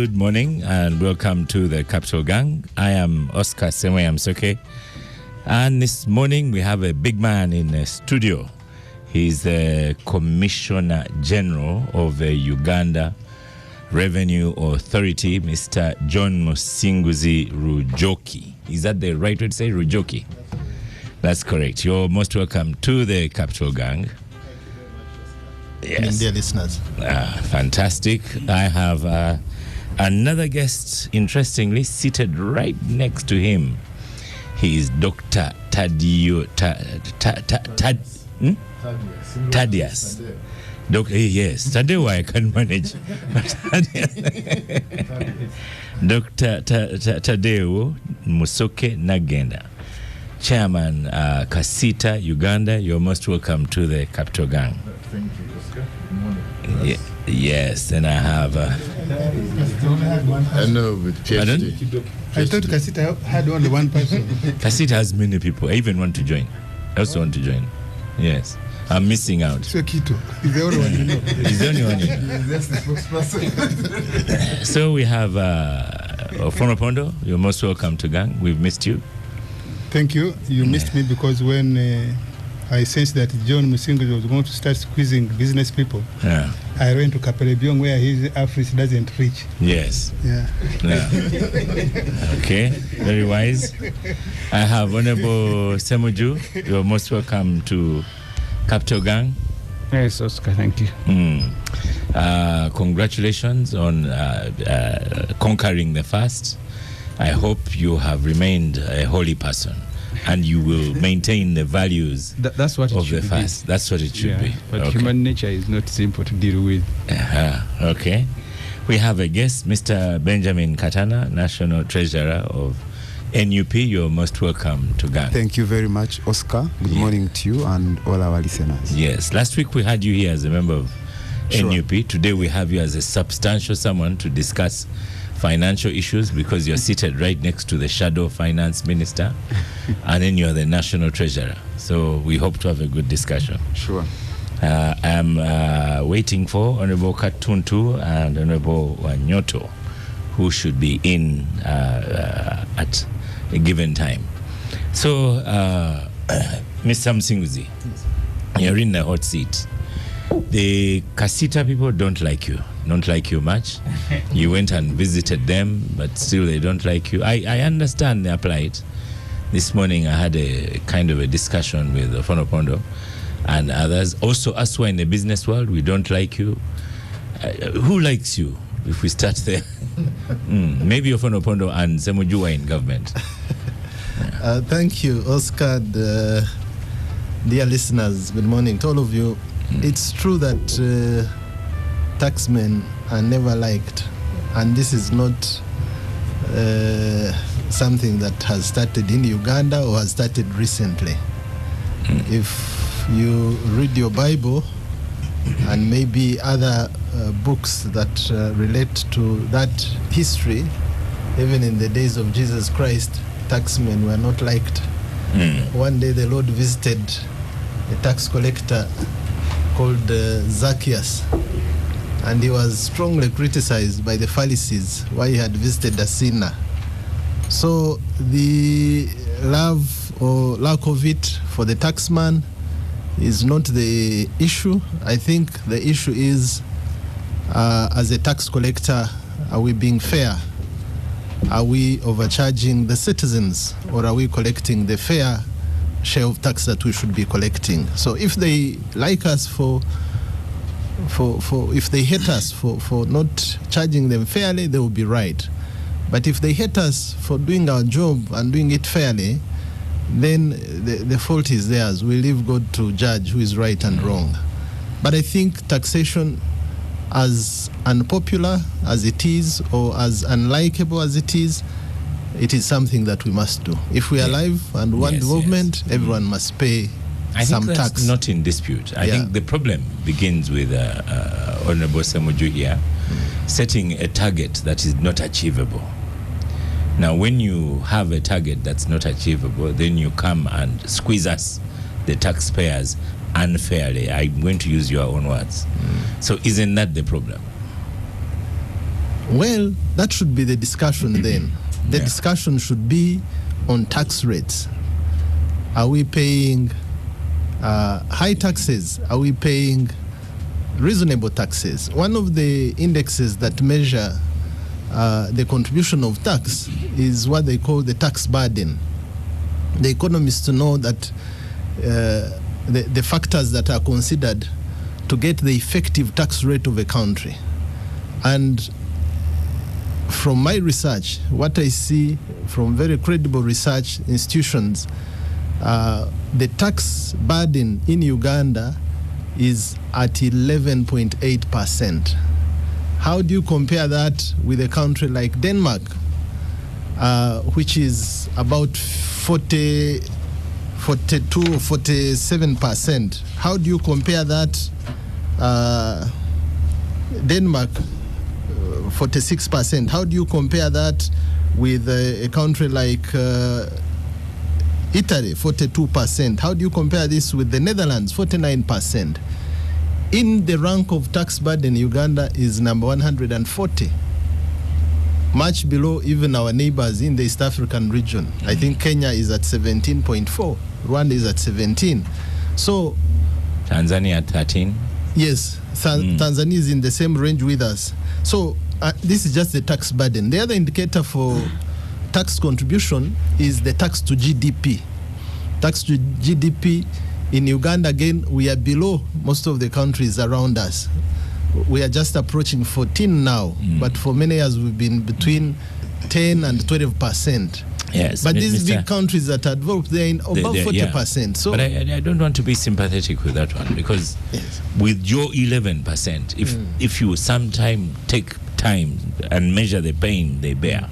Good morning and welcome to the Capital Gang. I am Oscar Ssemujju, and this morning we have a big man in the studio. He's the Commissioner General of the Uganda Revenue Authority, Mr. John Musinguzi Rujoki. Is that the right way to say Rujoki? That's correct. You're most welcome to the Capital Gang. Yes. Dear listeners. Fantastic. I have another guest, interestingly, seated right next to him. He is Dr. Thaddeus. Yes, Tadeo I can manage. Dr. Tadeo Musoke Nagenda, Chairman, Kasita, Uganda. You're most welcome to the Capital Gang. Thank you, Oscar. Good morning. Yes, and I have... I know, with PhD. I thought Kasita had only one person. Kasita has many people. I even want to join. I also want to join. Yes. I'm missing out. So Kito. He's the only one you know. He's the only one you know. That's the spokesperson. So we have Fonopondo. You're most welcome to Gang. We've missed you. Thank you. You missed me because when I sensed that John Musinguzi was going to start squeezing business people, I went to TheCapitalGang where his office doesn't reach. Yes. Yeah. Okay. Very wise. I have Honorable Ssemujju. You're most welcome to Capital Gang. Yes, Oscar, thank you. Congratulations on conquering the fast. I hope you have remained a holy person and you will maintain the values that's what it of the should fast. be. That's what it should be. But Okay. human nature is not simple to deal with. Okay. We have a guest, Mr. Benjamin Katana, National Treasurer of NUP. You're most welcome to Gang. Thank you very much, Oscar. Good morning to you and all our listeners. Yes. Last week we had you here as a member of NUP. Today we have you as a substantial someone to discuss financial issues because you're seated right next to the shadow finance minister and then you're the national treasurer. So we hope to have a good discussion. Sure. I'm waiting for Honorable Katuntu and Honorable Wanyoto, who should be in at a given time. So, Mr. Musinguzi, you're in the hot seat. The Kasita people don't like you much. You went and visited them, but still they don't like you. I understand their plight. This morning I had a kind of a discussion with Fonopondo and others. Also, us who are in the business world, we don't like you. Who likes you? If we start there, maybe Fonopondo and Ssemujju are in government. Thank you, Oscar. Dear listeners, good morning to all of you. It's true that taxmen are never liked, and this is not something that has started in Uganda or has started recently. If you read your Bible and maybe other books that relate to that history, even in the days of Jesus Christ, taxmen were not liked. One day the Lord visited a tax collector called Zacchaeus, and he was strongly criticized by the Pharisees why he had visited a sinner. So the love or lack of it for the taxman is not the issue. I think the issue is, as a tax collector, are we being fair? Are we overcharging the citizens, or are we collecting the fair share of tax that we should be collecting? So if they like us if they hate us for not charging them fairly, they will be right. But if they hate us for doing our job and doing it fairly, then the fault is theirs. We leave God to judge who is right and wrong. But I think taxation, as unpopular as it is or as unlikable as it is something that we must do. If we are alive and want development, everyone must pay some think that's tax. Not in dispute. I think the problem begins with Honorable Ssemujju here setting a target that is not achievable. Now, when you have a target that's not achievable, then you come and squeeze us, the taxpayers, unfairly. I'm going to use your own words. So isn't that the problem? Well, that should be the discussion then. The Yeah. discussion should be on tax rates. Are we paying high taxes? Are we paying reasonable taxes? One of the indexes that measure the contribution of tax is what they call the tax burden. The economists know that the factors that are considered to get the effective tax rate of a country. And from my research, what I see from very credible research institutions, the tax burden in Uganda is at 11.8%. How do you compare that with a country like Denmark, which is about 42 or 47%? How do you compare that? Denmark, 46%. How do you compare that with a country like Italy, 42%? How do you compare this with the Netherlands, 49%? In the rank of tax burden, Uganda is number 140, much below even our neighbors in the East African region. I think Kenya is at 17.4, Rwanda is at 17. So Tanzania at 13. yes, Tanzania is in the same range with us. So this is just the tax burden. The other indicator for tax contribution is the tax to GDP. Tax to GDP in Uganda, again, we are below most of the countries around us. We are just approaching 14 now, but for many years we've been between 10 and 12%. Yes, But these Mr. big countries that are developed, they're in above 40%. So But I don't want to be sympathetic with that one, because yes. with your 11%, if you sometime take time and measure the pain they bear,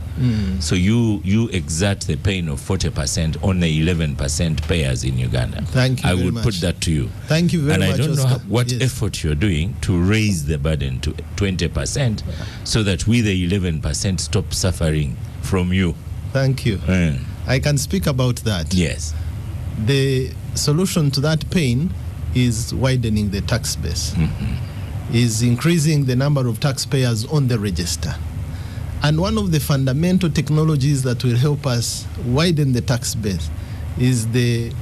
so you exert the pain of 40% on the 11% payers in Uganda. Thank you I very would much. put that to you. Thank you very and much, I don't know Oscar. what Yes. effort you're doing to raise the burden to 20%, so that we the 11% stop suffering from you. Thank you. I can speak about that. Yes. The solution to that pain is widening the tax base, is increasing the number of taxpayers on the register. And one of the fundamental technologies that will help us widen the tax base is the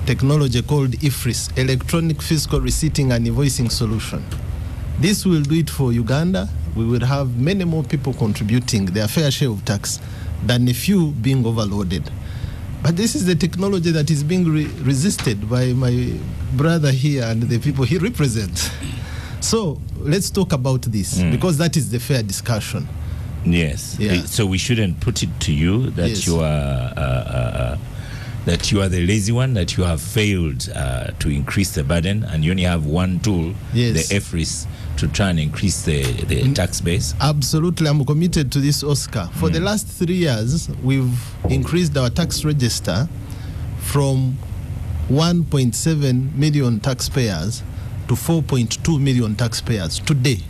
technology called IFRIS, Electronic Fiscal Receipting and Invoicing Solution. This will do it for Uganda. We will have many more people contributing their fair share of tax than a few being overloaded. But this is the technology that is being resisted by my brother here and the people he represents. So let's talk about this, because that is the fair discussion. Yes. Yeah. So we shouldn't put it to you that Yes. you are the lazy one, that you have failed to increase the burden, and you only have one tool, Yes. the EFRIS, to try and increase the tax base. Absolutely, I'm committed to this, Oscar. For the last 3 years, we've increased our tax register from 1.7 million taxpayers to 4.2 million taxpayers today.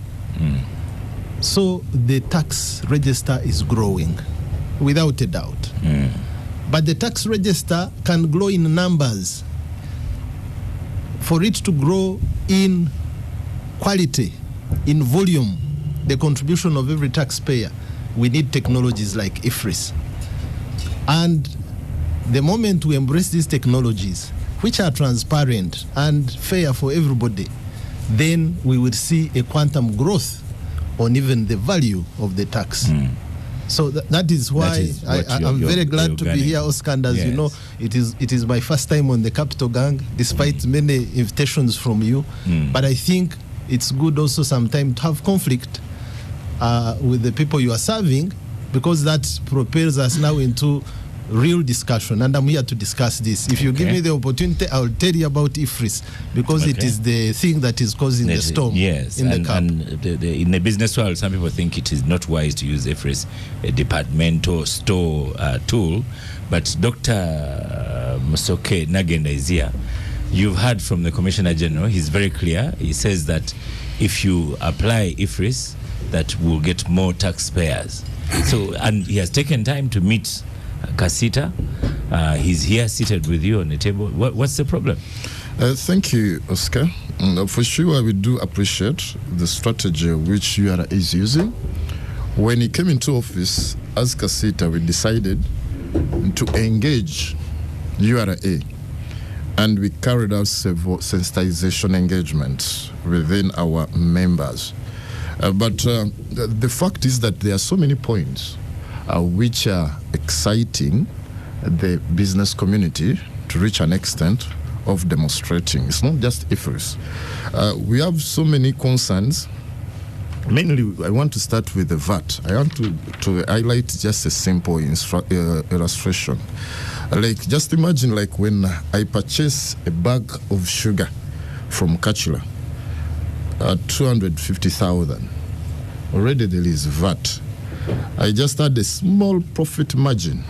So the tax register is growing, without a doubt. But the tax register can grow in numbers. For it to grow in quality, in volume, the contribution of every taxpayer, we need technologies like IFRIS. And the moment we embrace these technologies, which are transparent and fair for everybody, then we will see a quantum growth on even the value of the tax. So that is why That is what I'm very glad to be organic. here, Oscar. And as you Yes. know, it is my first time on the Capital Gang, despite many invitations from you. But I think it's good also sometimes to have conflict with the people you are serving, because that propels us now into real discussion, and I'm here to discuss this. If you give Okay. me the opportunity, I'll tell you about IFRIS, because it Okay. is the thing that is causing the storm Yes, in the and, camp. and in the business world, some people think it is not wise to use EFRIS, a departmental store tool. But Dr. Musoke Nagenda is here. You've heard from the Commissioner General. He's very clear. He says that if you apply IFRIS, that will get more taxpayers. So, and he has taken time to meet Kasita. He's here seated with you on the table. What's the problem? Thank you, Oscar. For sure, we do appreciate the strategy which URA is using When he came into office, as Kasita, we decided to engage URA, and we carried out several sensitization engagements within our members. But the fact is that there are so many points which are exciting the business community to reach an extent of demonstrating. It's not just IFRS. We have so many concerns. Mainly, I want to start with the VAT. I want to highlight just a simple illustration. Like, just imagine, like, when I purchase a bag of sugar from Kachula at 250,000, already there is VAT. I just had a small profit margin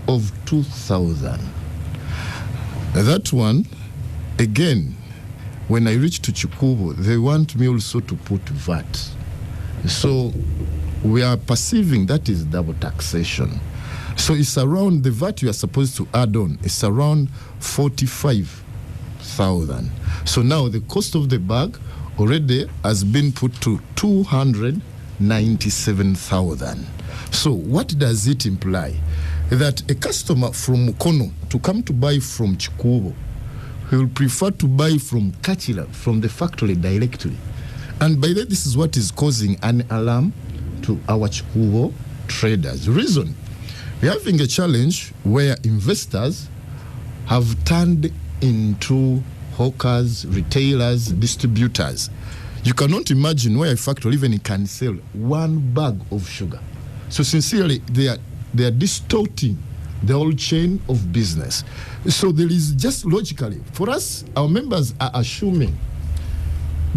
of 2,000. That one, again, when I reach to Chikubo, they want me also to put VAT. So we are perceiving that is double taxation. So it's around, the VAT you are supposed to add on, it's around 45,000. So now the cost of the bag already has been put to 297,000. So what does it imply? That a customer from Mukono to come to buy from Chikubo, he will prefer to buy from Kachila, from the factory directly. And by that, this is what is causing an alarm to our Chikubo traders. Reason, we're having a challenge where investors have turned into hawkers, retailers, distributors. You cannot imagine where a factory even can sell one bag of sugar. So sincerely, they are distorting the whole chain of business. So there is just logically, for us, our members are assuming,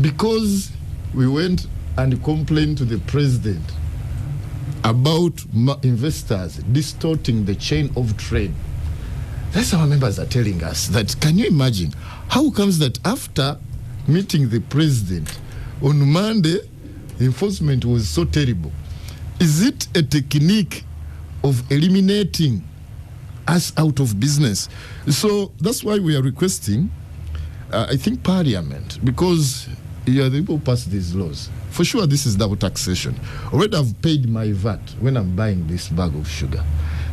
because we went and complained to the president about investors distorting the chain of trade. That's our members are telling us that. Can you imagine? How comes that after meeting the president on Monday, enforcement was so terrible? Is it a technique of eliminating us out of business? So that's why we are requesting, I think, Parliament, because you are the people who pass these laws. For sure, this is double taxation. Already I've paid my VAT when I'm buying this bag of sugar.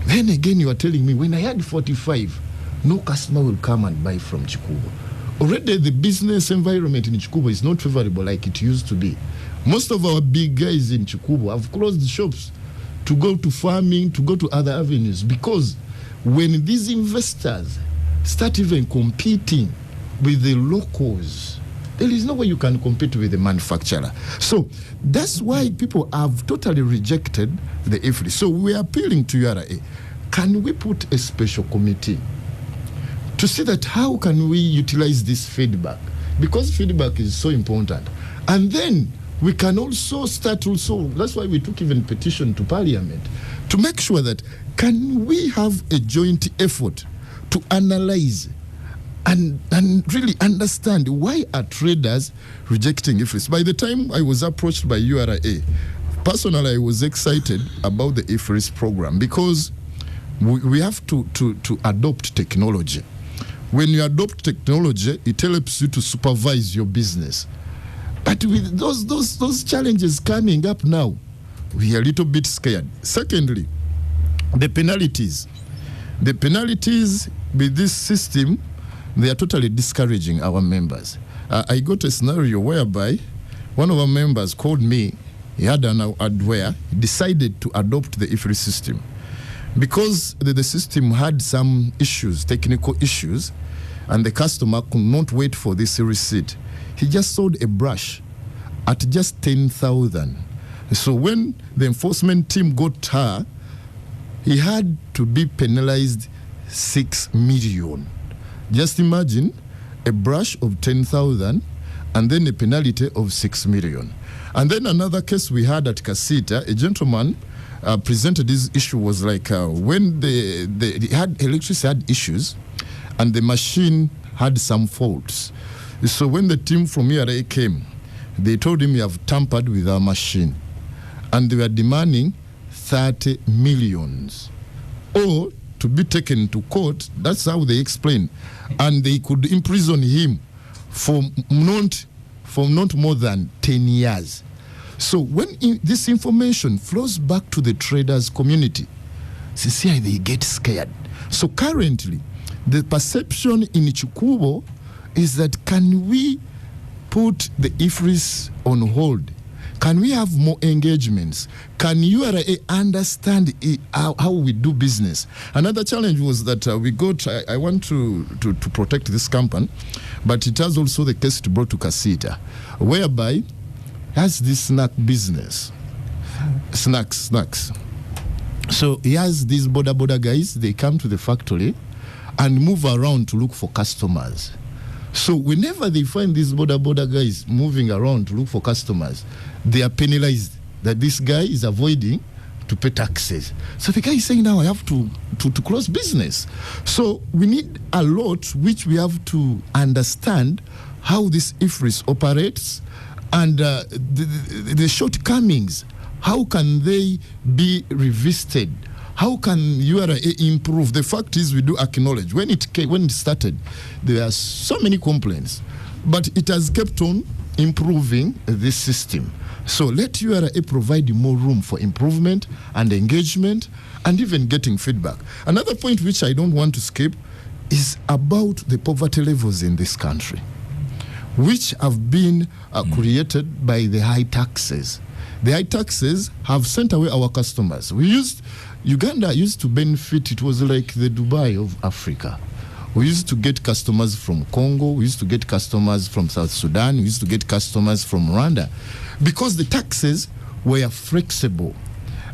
Then again, you are telling me when I had 45, no customer will come and buy from Chikubo. Already the business environment in Chikubo is not favorable like it used to be. Most of our big guys in Chikubo have closed shops to go to farming, to go to other avenues, because when these investors start even competing with the locals, there is no way you can compete with the manufacturer. So that's why people have totally rejected the IFRI. So we are appealing to URA. Can we put a special committee to see that how can we utilize this feedback? Because feedback is so important. And then we can also start that's why we took even petition to Parliament, to make sure that can we have a joint effort to analyze and really understand why are traders rejecting IFRIs. By the time I was approached by URA, personally I was excited about the IFRIs program, because we have to adopt technology. When you adopt technology, it helps you to supervise your business. But with those challenges coming up now, we are a little bit scared. Secondly, the penalties. The penalties with this system, they are totally discouraging our members. I got a scenario whereby one of our members called me. He had an hardware. He decided to adopt the IFRI system. Because the system had some issues, technical issues, and the customer could not wait for this receipt, he just sold a brush at just 10,000. So when the enforcement team got her, he had to be penalized 6 million. Just imagine a brush of 10,000 and then a penalty of 6 million. And then another case we had at Kasita, a gentleman presented this issue was like when electricity had issues and the machine had some faults. So when the team from ERA came, they told him, you have tampered with our machine. And they were demanding 30 millions. Or to be taken to court, that's how they explained. And they could imprison him for not more than 10 years. So when this information flows back to the traders community, sincerely they get scared. So currently, the perception in Chikubo is that can we put the IFRIS on hold? Can we have more engagements? Can URA understand how we do business? Another challenge was that we got, I want to protect this company, but it has also the case brought to Kasita, whereby has this snack business, snacks. So he has these border guys, they come to the factory and move around to look for customers. So whenever they find these border guys moving around to look for customers, they are penalized that this guy is avoiding to pay taxes. So the guy is saying, now I have to close business. So we need a lot which we have to understand how this IFRIS operates and the shortcomings. How can they be revisited? How can URA improve? The fact is, we do acknowledge when it started, there are so many complaints, but it has kept on improving this system. So let URA provide more room for improvement and engagement and even getting feedback. Another point which I don't want to skip is about the poverty levels in this country, which have been created by the high taxes. The high taxes have sent away our customers. Uganda used to benefit, it was like the Dubai of Africa. We used to get customers from Congo, we used to get customers from South Sudan, we used to get customers from Rwanda, because the taxes were flexible.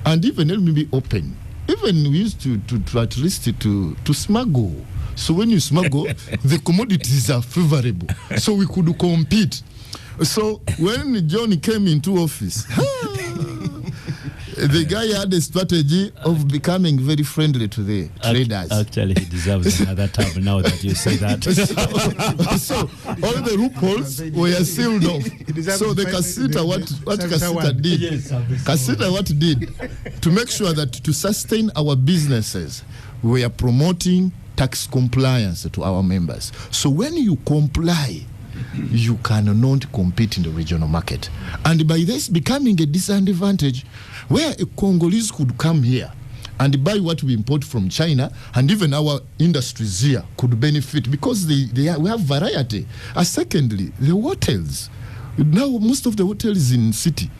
And even, let me be open, even we used to at least to smuggle. So when you smuggle, the commodities are favorable. So we could compete. So when John came into office, the guy had a strategy of becoming very friendly to the traders. Actually, he deserves another term now that you say that. So all the loopholes were sealed off. So the Kasita, what Kasita did to make sure that to sustain our businesses, we are promoting tax compliance to our members. So when you comply, you cannot compete in the regional market. And by this becoming a disadvantage, where a Congolese could come here and buy what we import from China, and even our industries here could benefit because we have variety. Secondly, the hotels. Now most of the hotels in city,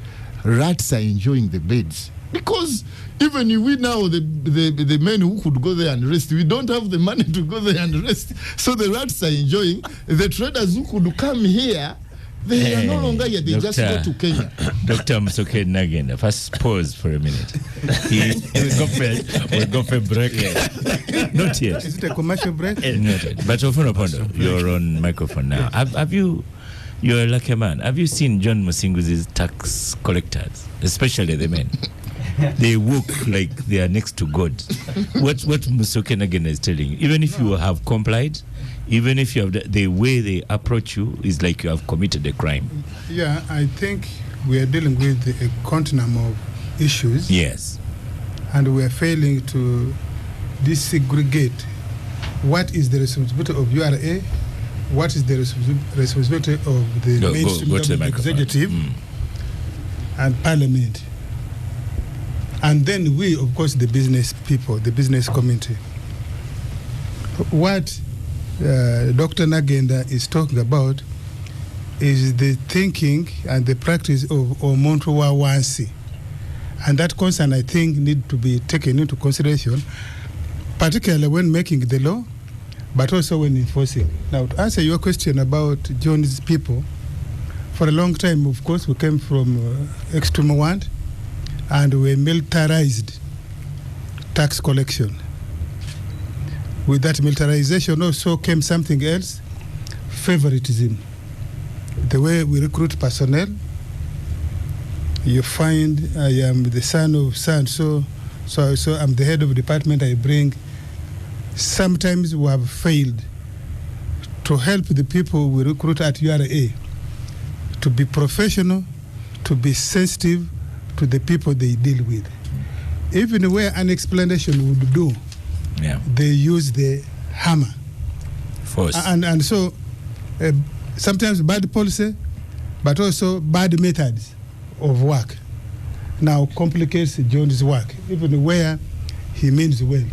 rats are enjoying the beds. Because even we now, the men who could go there and rest, we don't have the money to go there and rest. So the rats are enjoying. The traders who could come here, they are no longer here. They just go to Kenya. Dr. Musoke Nagin, first pause for a minute. We'll go for a break. Not yet. Is it a commercial break? Not yet. But Ofuno Pondo, you're on microphone now. Have you, you're a lucky man, have you seen John Musinguzi's tax collectors, especially the men? They walk like they are next to God. What Musoke Nagin is telling you, even if you have complied, even if you have the way they approach you is like you have committed a crime. Yeah, I think we are dealing with a continuum of issues. Yes. And we are failing to disaggregate what is the responsibility of URA, what is the responsibility of the mainstream executive and parliament. And then we, of course, the business people, the business community. What Dr. Nagenda is talking about is the thinking and the practice of Omuntu wa wansi. And that concern, I think, need to be taken into consideration, particularly when making the law, but also when enforcing. Now, to answer your question about John's people, for a long time, of course, we came from extreme one, and we militarized tax collection. With that militarization also came something else, favoritism. The way we recruit personnel, you find I am the son of so I'm the head of the department, I bring. Sometimes we have failed to help the people we recruit at URA to be professional, to be sensitive to the people they deal with. Even where an explanation would do, they use the hammer. Force. And so sometimes bad policy, but also bad methods of work now complicates John's work, even where he means well.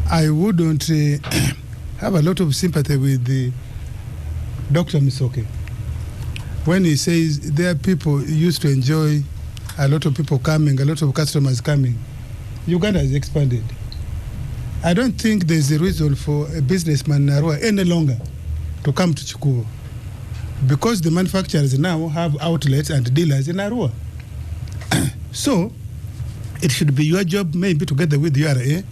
I wouldn't have a lot of sympathy with Dr. Misoke when he says there are people who used to enjoy a lot of people coming, a lot of customers coming. Uganda has expanded. I don't think there's a reason for a businessman in Arua any longer to come to Chikubo, because the manufacturers now have outlets and dealers in Arua. So it should be your job, maybe together with URA,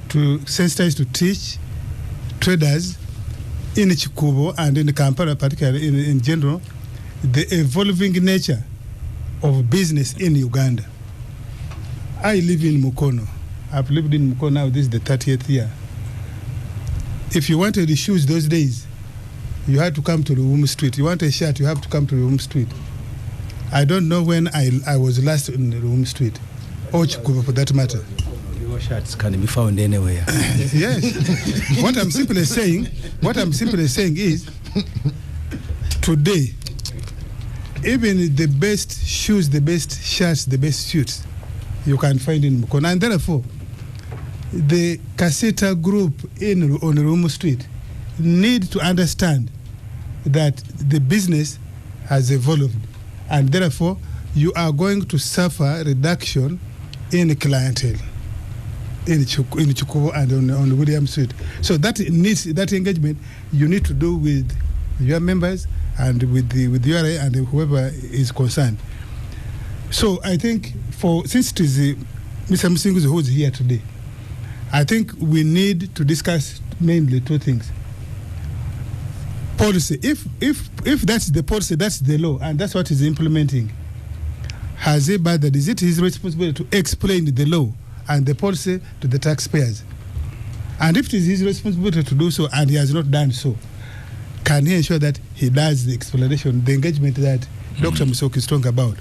to sensitize, to teach traders in Chikubo and in Kampala, particularly in general, the evolving nature of business in Uganda. I live in Mukono. I've lived in Mukono now, this is the 30th year. If you wanted the shoes those days, you had to come to the Rumu Street. You want a shirt, you have to come to the Rumu Street. I don't know when I was last in the Rumu Street, or Chikubo for that matter. Your shirts can be found anywhere. Yes. What I'm simply saying is, today, even the best shoes, the best shirts, the best suits, you can find in Mukono. And therefore, the Kasita group on Rumu Street need to understand that the business has evolved, and therefore you are going to suffer reduction in clientele in Chikubo and on William Street. So that engagement you need to do with your members and with URA and whoever is concerned. So I think since it is Mr. Musinguzi who is here today, I think we need to discuss mainly two things. Policy. If that's the policy, that's the law, and that's what he's implementing. Has he bothered? Is it his responsibility to explain the law and the policy to the taxpayers? And if it is his responsibility to do so and he has not done so, can he ensure that he does the explanation, the engagement that Dr. Misoke is talking about?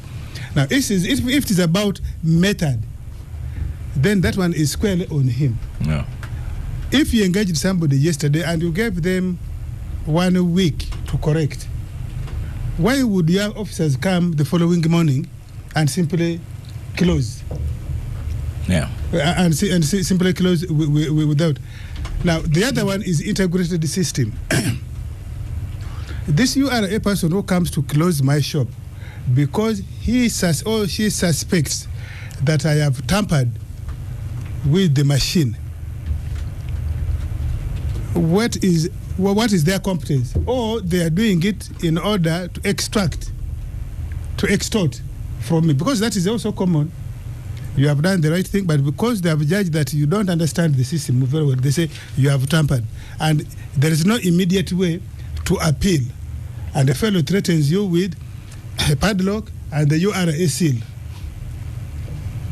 Now, if it is about method, then that one is squarely on him. No. If you engaged somebody yesterday and you gave them 1 week to correct, why would your officers come the following morning and simply close? Yeah. And simply close without. Now, the other one is integrated system. This URA person who comes to close my shop because he or she suspects that I have tampered with the machine, what is their competence? Or they are doing it in order to extort from me, because that is also common. You have done the right thing, but because they have judged that you don't understand the system very well, they say you have tampered, and there is no immediate way to appeal, and the fellow threatens you with a padlock and the URA seal.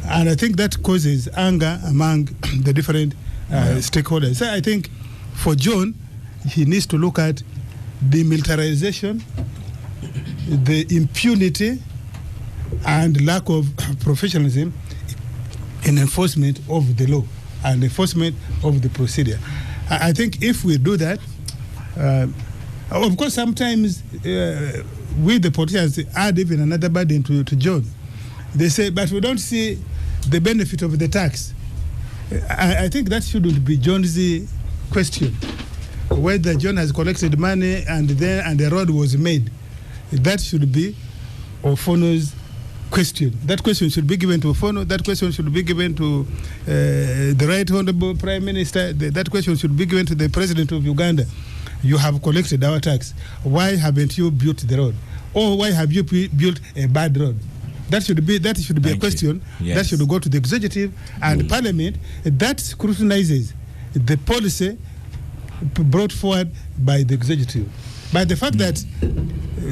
And I think that causes anger among the different stakeholders. So I think for John, he needs to look at the militarization, the impunity, and lack of professionalism in enforcement of the law and enforcement of the procedure. I think if we do that, of course, sometimes we, the politicians, add even another burden to John. They say, but we don't see the benefit of the tax. I think that shouldn't be John's question. Whether John has collected money and the road was made, that should be Ofono's question. That question should be given to Ofono. That question should be given to the Right Honorable Prime Minister. That question should be given to the President of Uganda. You have collected our tax. Why haven't you built the road? Or why have you built a bad road? That should be a question that should go to the executive and Parliament that scrutinizes the policy brought forward by the executive. But the fact that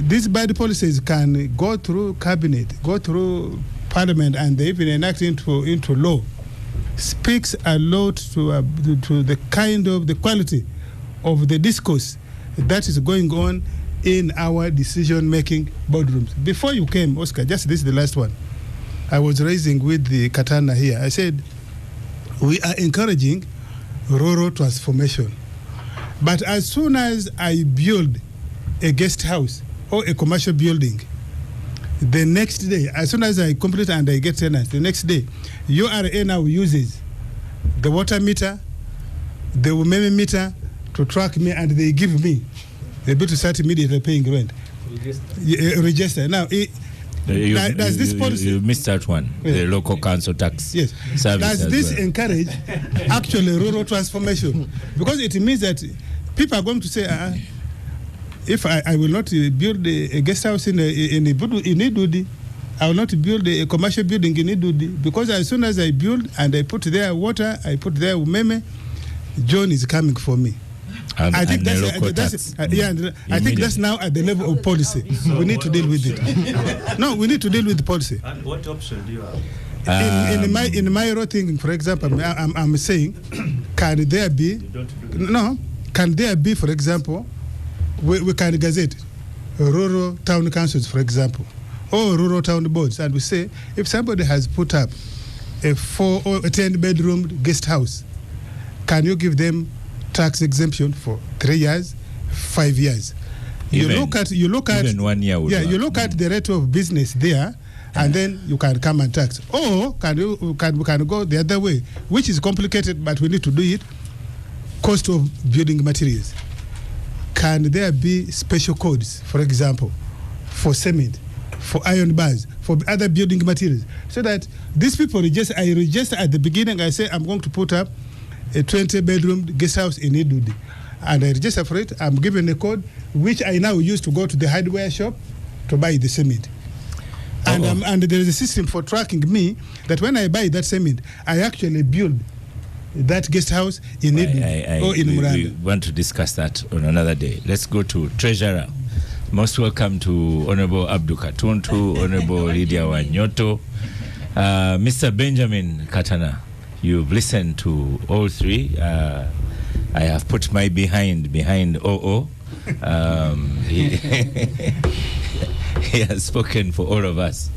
these bad policies can go through cabinet, go through Parliament, and they even enact into law, speaks a lot to the kind of the quality of the discourse that is going on in our decision-making boardrooms. Before you came, Oscar, just this is the last one, I was raising with the Katana here. I said, we are encouraging rural transformation. But as soon as I build a guest house or a commercial building, The next day, as soon as I complete and I get tenants, the next day, URA now uses the water meter, the women meter to track me, and they give me the ability to start immediately paying rent. Register. Now, does this policy... You missed that one, the local council tax. Yes. Does this encourage actually rural transformation? Because it means that people are going to say, if I will not build a guest house in Idudi, I will not build a commercial building in Idudi, because as soon as I build and I put there water, I put there umeme, John is coming for me. I think I think that's now at the level of policy. We need to deal with it. No, we need to deal with the policy. And what option do you have? In my role thinking, for example, I'm saying, can there be, for example, we can gazette rural town councils, for example, or rural town boards, and we say, if somebody has put up a 4 or a 10-bedroom guest house, can you give them tax exemption for 3 years, 5 years? You look at even 1 year. You look at the rate of business there, and then you can come and tax. Or can go the other way, which is complicated, but we need to do it. Cost of building materials. Can there be special codes, for example, for cement, for iron bars, for other building materials, so that these people I register at the beginning. I say I'm going to put up a 20-bedroom guest house in Idudi, and I register for it. I'm given a code which I now use to go to the hardware shop to buy the cement. And there is a system for tracking me that when I buy that cement, I actually build that guest house in Idudi or in Muranda. We want to discuss that on another day. Let's go to Treasurer. Most welcome to Honorable Abdul Katuntu, Honorable Lydia Wanyoto, Mr. Benjamin Katana. You've listened to all three. I have put my behind OO. He has spoken for all of us.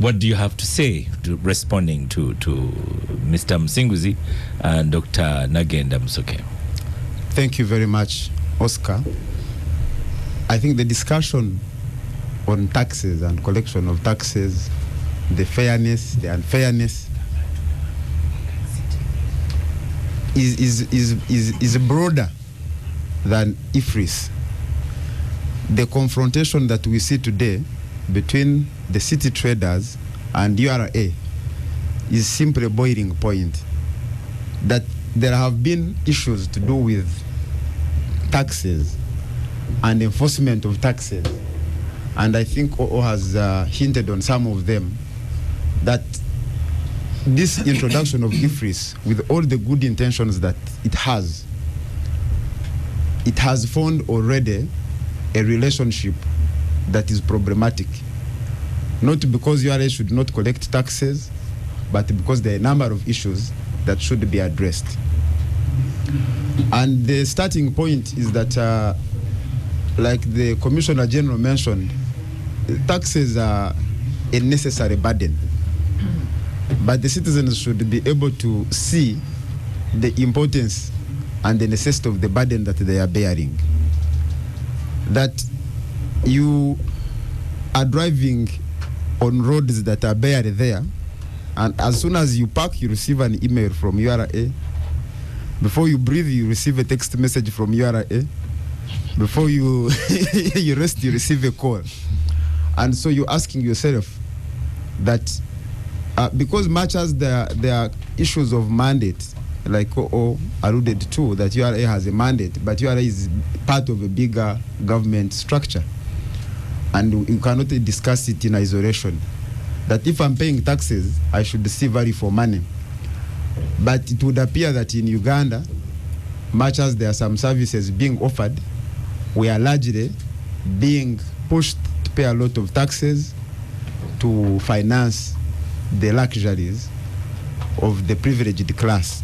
What do you have to say to responding to Mr. Musinguzi and Dr. Nagenda Musoke? Thank you very much, Oscar. I think the discussion on taxes and collection of taxes, the fairness, the unfairness, is broader than IFRIS. The confrontation that we see today between the city traders and URA is simply a boiling point. That there have been issues to do with taxes and enforcement of taxes, and I think OO has hinted on some of them, that this introduction of IFRIS, with all the good intentions that it has found already a relationship that is problematic. Not because URA should not collect taxes, but because there are a number of issues that should be addressed. And the starting point is that, like the Commissioner General mentioned, taxes are a necessary burden. But the citizens should be able to see the importance and the necessity of the burden that they are bearing. That you are driving on roads that are bare there, and as soon as you park, you receive an email from URA. Before you breathe, you receive a text message from URA. Before you you rest, you receive a call. And so you're asking yourself that because much as there are issues of mandate, like OO alluded to, that URA has a mandate, but URA is part of a bigger government structure. And you cannot discuss it in isolation. That if I'm paying taxes, I should see value for money. But it would appear that in Uganda, much as there are some services being offered, we are largely being pushed to pay a lot of taxes to finance the luxuries of the privileged class.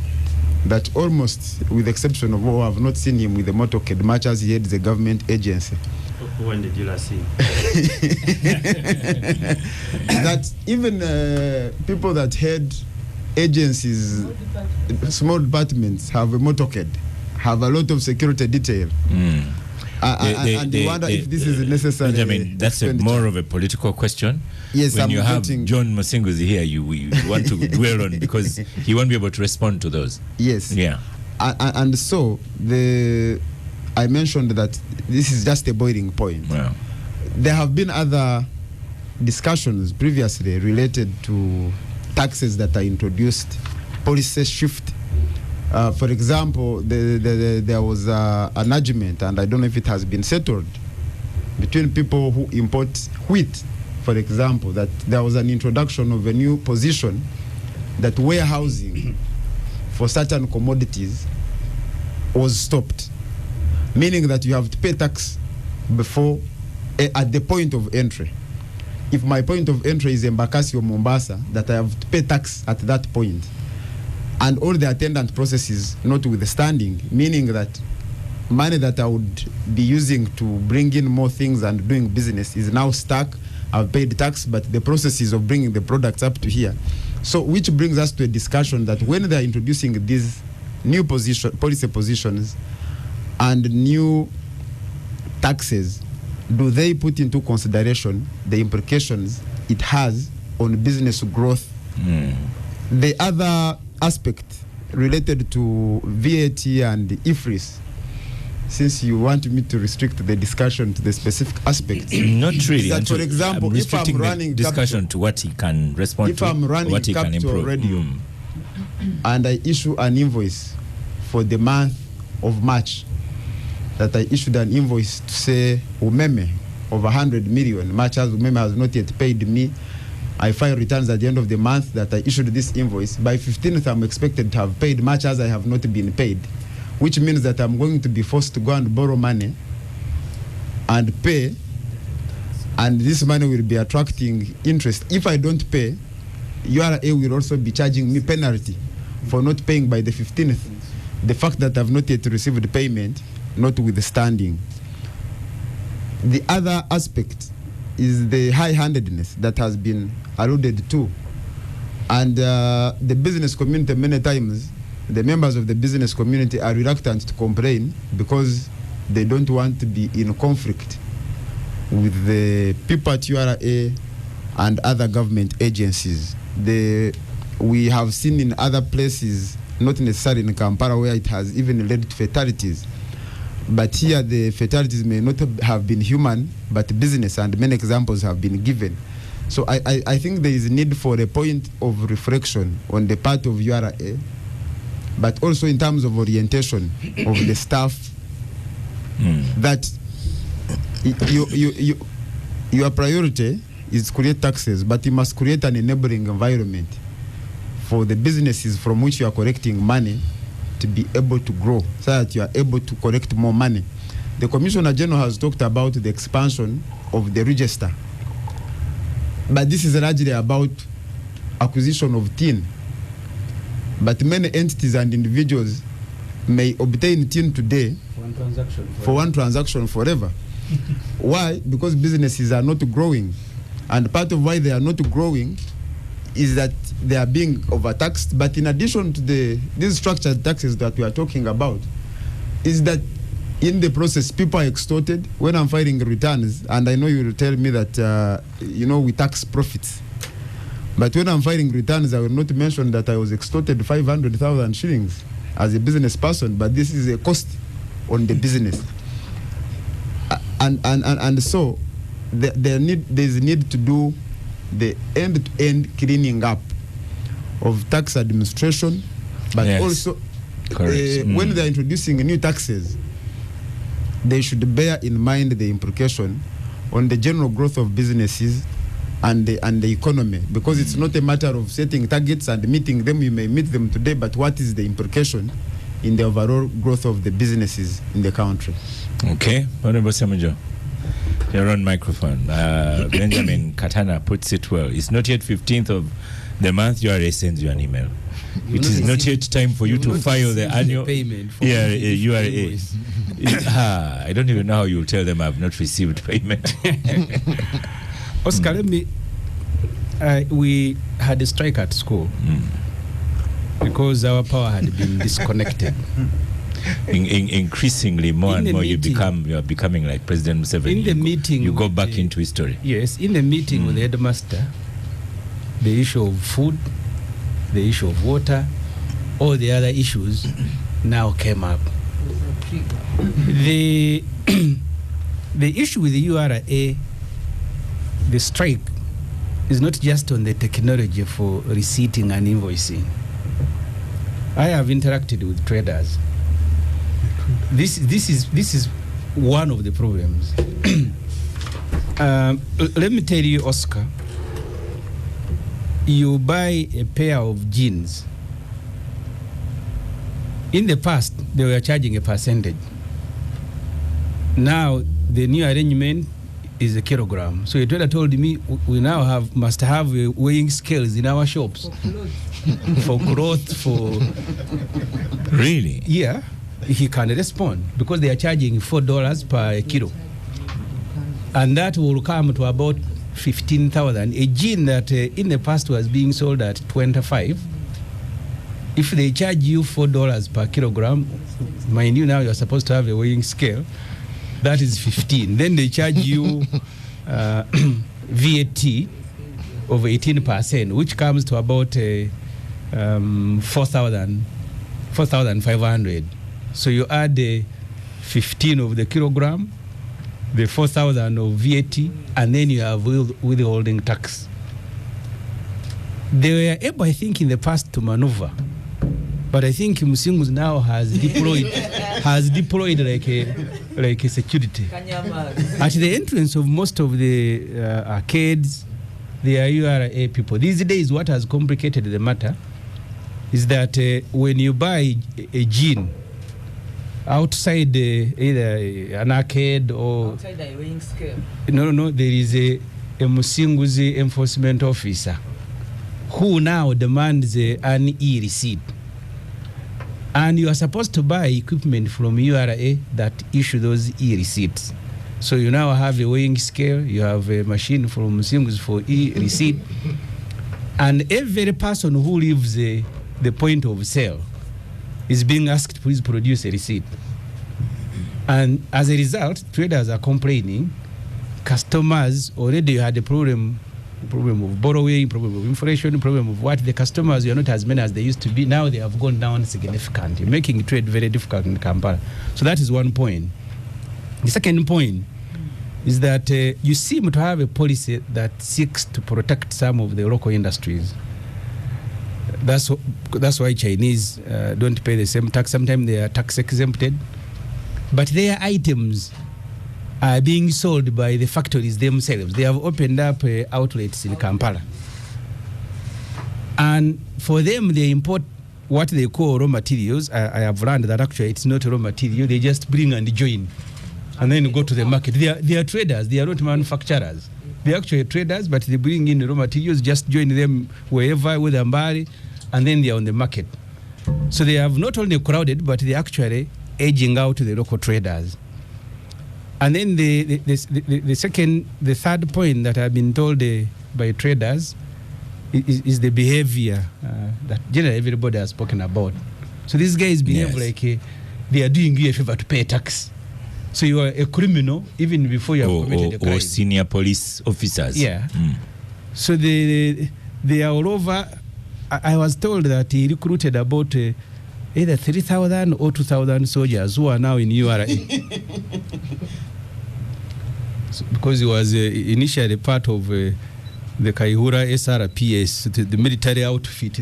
That almost, with the exception of I have not seen him with a motorcade, much as he heads a government agency. When did you last see? That even people that head agencies, small departments, have a motorcade, have a lot of security detail. And you wonder if this is necessary. Benjamin, that's more of a political question. Yes, when I'm you have getting- John Musinguzi here, you want to dwell on because he won't be able to respond to those. Yes. Yeah. And so I mentioned that this is just a boiling point. Well, There have been other discussions previously related to taxes that are introduced, policy shift. For example, there was an argument, and I don't know if it has been settled, between people who import wheat, for example, that there was an introduction of a new position that warehousing for certain commodities was stopped, meaning that you have to pay tax before at the point of entry. If my point of entry is Embakasi or Mombasa, that I have to pay tax at that point, and all the attendant processes notwithstanding, meaning that money that I would be using to bring in more things and doing business is now stuck. I've paid tax, but the processes of bringing the products up to here. So, which brings us to a discussion that when they are introducing these new policy positions and new taxes, do they put into consideration the implications it has on business growth? The other aspect related to VAT and IFRIS, since you want me to restrict the discussion to the specific aspects. Not really. That, for example, I'm if I'm restricting running the discussion capital, to what he can respond if to, I'm running what he can Capital improve. Radio and I issue an invoice for the month of March, that I issued an invoice to say Umeme of 100 million, much as Umeme has not yet paid me, I file returns at the end of the month that I issued this invoice. By 15th, I'm expected to have paid, much as I have not been paid, which means that I'm going to be forced to go and borrow money and pay, and this money will be attracting interest. If I don't pay, URA will also be charging me penalty for not paying by the 15th. The fact that I've not yet received payment, notwithstanding. The other aspect is the high-handedness that has been alluded to. And the business community, many times, the members of the business community are reluctant to complain because they don't want to be in conflict with the people at URA and other government agencies. We have seen in other places, not necessarily in Kampala, where it has even led to fatalities. But here the fatalities may not have been human, but business, and many examples have been given. So I think there is a need for a point of reflection on the part of URA, but also in terms of orientation of the staff, that your priority is to create taxes, but you must create an enabling environment for the businesses from which you are collecting money to be able to grow, so that you are able to collect more money. The Commissioner General has talked about the expansion of the register, but this is largely about acquisition of tin. But many entities and individuals may obtain tin today for one transaction forever. Why? Because businesses are not growing, and part of why they are not growing is that they are being overtaxed. But in addition to these structured taxes that we are talking about, is that in the process people are extorted. When I'm filing returns, and I know you will tell me that we tax profits, but when I'm filing returns, I will not mention that I was extorted 500,000 shillings as a business person, but this is a cost on the business. And so there's a need to do the end-to-end cleaning up of tax administration, but also when they're introducing new taxes, they should bear in mind the implication on the general growth of businesses and the economy, because it's not a matter of setting targets and meeting them. You may meet them today, but what is the implication in the overall growth of the businesses in the country? Okay, Honorable Ssemujju, you're on microphone. Benjamin Katana puts it well. It's not yet 15th of the month. URA sends you an email. It is not yet time for you to file the annual payment. URA. I don't even know how you'll tell them I've not received payment. Oscar, we had a strike at school because our power had been disconnected. increasingly more and more you are becoming like President Museveni. In the meeting, you go back into history. Yes, in the meeting with the headmaster, the issue of food, the issue of water, all the other issues now came up. The issue with the URA, the strike, is not just on the technology for receipting and invoicing. I have interacted with traders. This is one of the problems. Let me tell you, Oscar, you buy a pair of jeans. In the past, they were charging a percentage. Now, the new arrangement is a kilogram. So a trader told me we now must have weighing scales in our shops. For clothes, for... Really? Yeah. He can respond because they are charging $4 per kilo. And that will come to about 15,000. A jean that in the past was being sold at 25. If they charge you $4 per kilogram, mind you now you're supposed to have a weighing scale, that is 15. Then they charge you VAT of 18%, which comes to about 4,500. So you add the 15 of the kilogram, the 4,000 of VAT, and then you have withholding tax. They were able, I think, in the past to maneuver. But I think Musinguzi now has deployed like a security. At the entrance of most of the arcades, there are URA people. These days, what has complicated the matter is that when you buy a jean outside either an arcade or outside the weighing scale, no, there is a Musinguzi enforcement officer who now demands an e-receipt. And you are supposed to buy equipment from URA that issue those e-receipts. So you now have a weighing scale, you have a machine from Musinguzi for e-receipt, and every person who leaves the point of sale is being asked, please produce a receipt. And as a result, traders are complaining. Customers already had a problem of borrowing, problem of inflation, problem of what the customers are not as many as they used to be. Now they have gone down significantly, making trade very difficult in Kampala. So that is one point. The second point is that you seem to have a policy that seeks to protect some of the local industries. That's why Chinese don't pay the same tax. Sometimes they are tax exempted, but their items are being sold by the factories themselves. They have opened up outlets in Kampala. And for them, they import what they call raw materials. I have learned that actually it's not raw material. They just bring and join and then go to the market. They are traders. They are not manufacturers. They are actually traders, but they bring in raw materials, just join them wherever with Ambari, and then they are on the market. So they have not only crowded, but they are actually edging out the local traders. And then the third point that I've been told by traders is the behavior that generally everybody has spoken about. So these guys behave like they are doing you a favor to pay tax. So you are a criminal even before you have committed a crime. Or senior police officers. Yeah. So they are all over. I was told that he recruited about either 3,000 or 2,000 soldiers who are now in URA. Because he was initially part of the Kaihura SRPS, the military outfit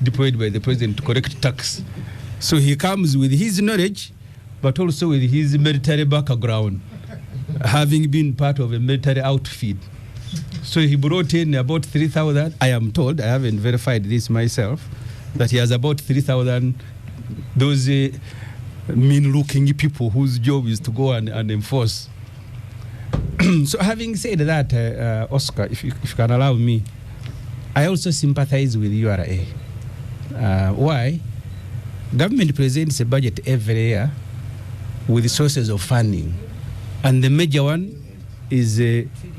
deployed by the president to collect tax. So he comes with his knowledge, but also with his military background, having been part of a military outfit. So he brought in about 3,000. I am told, I haven't verified this myself, that he has about 3,000 those mean-looking people whose job is to go and enforce. So having said that, Oscar, if you can allow me, I also sympathize with URA. Why? Government presents a budget every year with sources of funding, and the major one is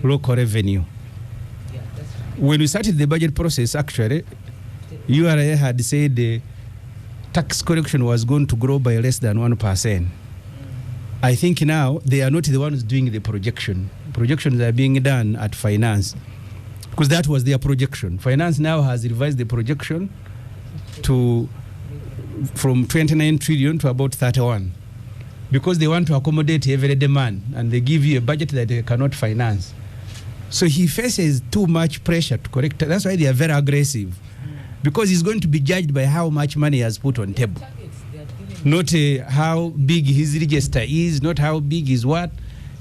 local revenue. When we started the budget process, actually, URA had said tax collection was going to grow by less than 1%. I think now they are not the ones doing the projection. Projections are being done at finance, because that was their projection. Finance now has revised the projection from 29 trillion to about 31, because they want to accommodate every demand, and they give you a budget that they cannot finance. So he faces too much pressure to correct. That's why they are very aggressive, because he's going to be judged by how much money he has put on table, not how big his register is, not how big is what.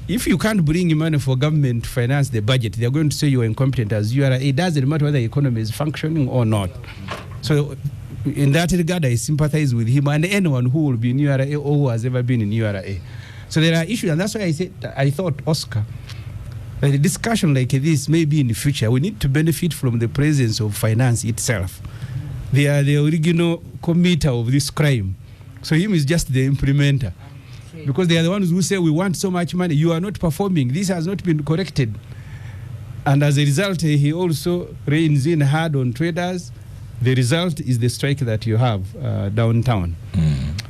If you can't bring money for government to finance the budget, they're going to say you're incompetent as you are. It doesn't matter whether the economy is functioning or not. So in that regard, I sympathize with him and anyone who will be in URA or who has ever been in URA. So there are issues, and that's why I thought, Oscar, that a discussion like this maybe in the future, we need to benefit from the presence of finance itself. They are the original committer of this crime. So him is just the implementer. Because they are the ones who say, we want so much money, you are not performing, this has not been corrected. And as a result, he also reins in hard on traders. The result is the strike that you have downtown.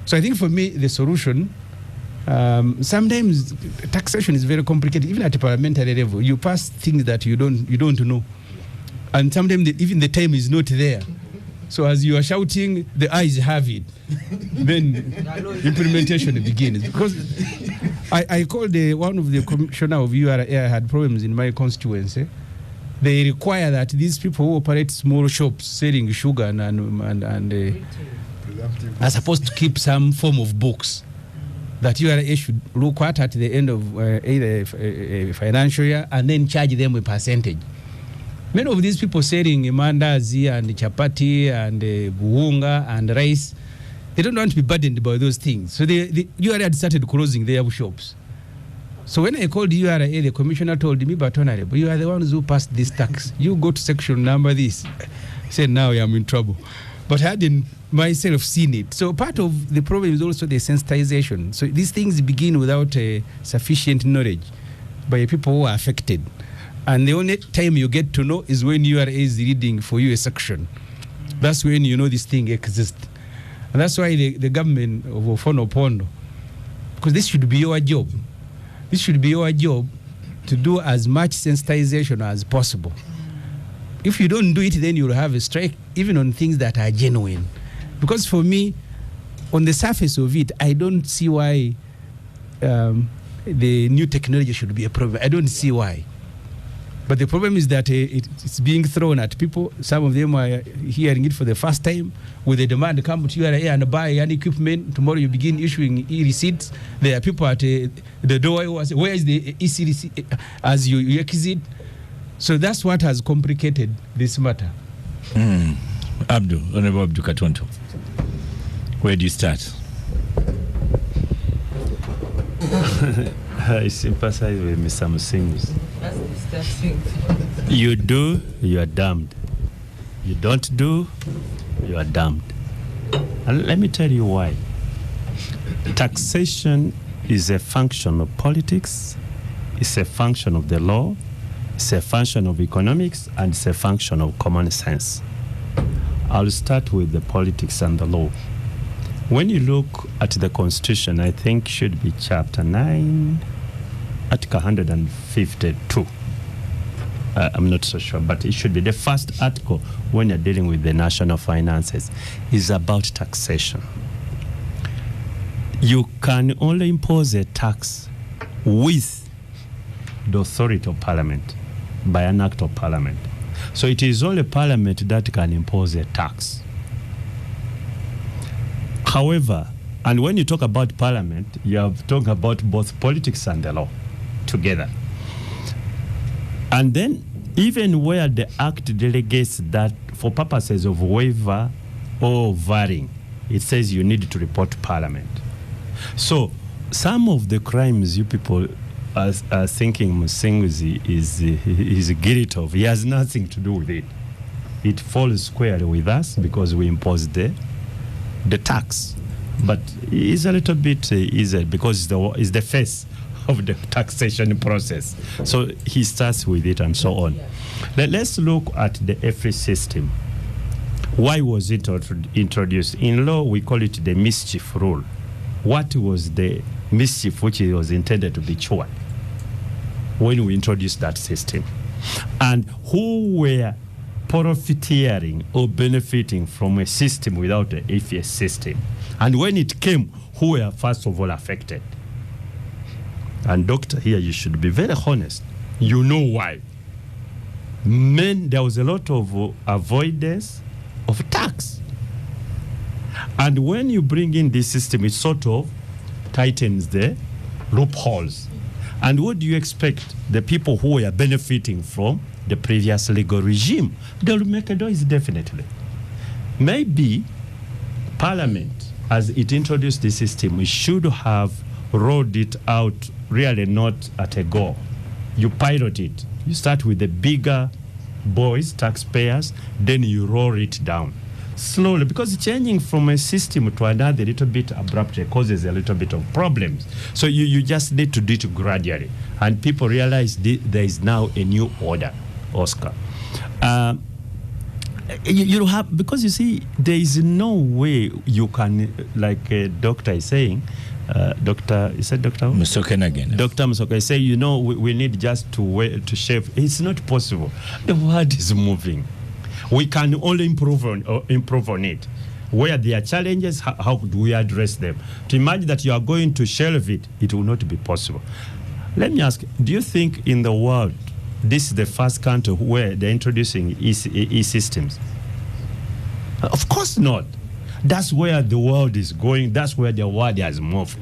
So I think for me, the solution, sometimes taxation is very complicated, even at a parliamentary level. You pass things that you don't know. And sometimes even the time is not there. So as you are shouting, the eyes have it. Then implementation begins. Because I called one of the commissioner of URA had problems in my constituency. They require that these people who operate small shops selling sugar and are supposed to keep some form of books that URA should look at the end of either a financial year and then charge them a percentage. Many of these people selling mandazi and chapati and buunga and rice, they don't want to be burdened by those things. So the URA had started closing their shops. So when I called URA, the commissioner told me, but honorable, you are the ones who passed this tax. You go to section number this. I said, now I am in trouble. But I hadn't myself seen it. So part of the problem is also the sensitization. So these things begin without sufficient knowledge by people who are affected. And the only time you get to know is when URA is reading for you a section. That's when you know this thing exists. And that's why the government of Ofono Pondo, because this should be your job. This should be your job to do as much sensitization as possible. If you don't do it, then you'll have a strike, even on things that are genuine. Because for me, on the surface of it, I don't see why the new technology should be a problem. I don't see why. But the problem is that it's being thrown at people. Some of them are hearing it for the first time. With the demand, come to URA and buy an equipment. Tomorrow you begin issuing e-receipts. There are people at the door who say, where is the e-receipt as you exit? So that's what has complicated this matter. Honorable Abdu Katonto, where do you start? I sympathize with Mr. Musinguzi. You do, you are damned. You don't do, you are damned. And let me tell you why. Taxation is a function of politics, it's a function of the law, it's a function of economics, and it's a function of common sense. I'll start with the politics and the law. When you look at the Constitution, I think should be Chapter 9, Article 152. I'm not so sure, but it should be the first article when you're dealing with the national finances is about taxation. You can only impose a tax with the authority of Parliament, by an act of Parliament. So it is only Parliament that can impose a tax. However, and when you talk about Parliament, you are talking about both politics and the law together. And then, even where the Act delegates that for purposes of waiver or varying, it says you need to report to Parliament. So, some of the crimes you people are thinking Musinguzi is guilty of, he has nothing to do with it. It falls squarely with us because we impose the tax. But it's a little bit easier because it's the face of the taxation process. So he starts with it and so on. Let's look at the FA system. Why was it introduced? In law, we call it the mischief rule. What was the mischief which was intended to be cured when we introduced that system? And who were profiteering or benefiting from a system without an AFS system? And when it came, who were first of all affected? And doctor, here you should be very honest. You know why. There was a lot of avoidance of tax. And when you bring in this system, it sort of tightens the loopholes. And what do you expect? The people who were benefiting from the previous legal regime, they'll make a noise definitely. Maybe Parliament, as it introduced the system, it should have rolled it out really not at a go. You pilot it. You start with the bigger boys, taxpayers, then you roll it down slowly, because changing from a system to another a little bit abruptly causes a little bit of problems. So you just need to do it gradually, and people realize there is now a new order, Oscar. You have, because you see, there is no way you can, like a doctor is saying, Dr. Musoke again. Dr. Musoke is saying, we need just to shave. It's not possible. The world is moving. We can only improve on it. Where there are challenges, how do we address them? To imagine that you are going to shelve it, it will not be possible. Let me ask, do you think in the world, this is the first country where they're introducing e-systems? Of course not. That's where the world is going. That's where the world has moved.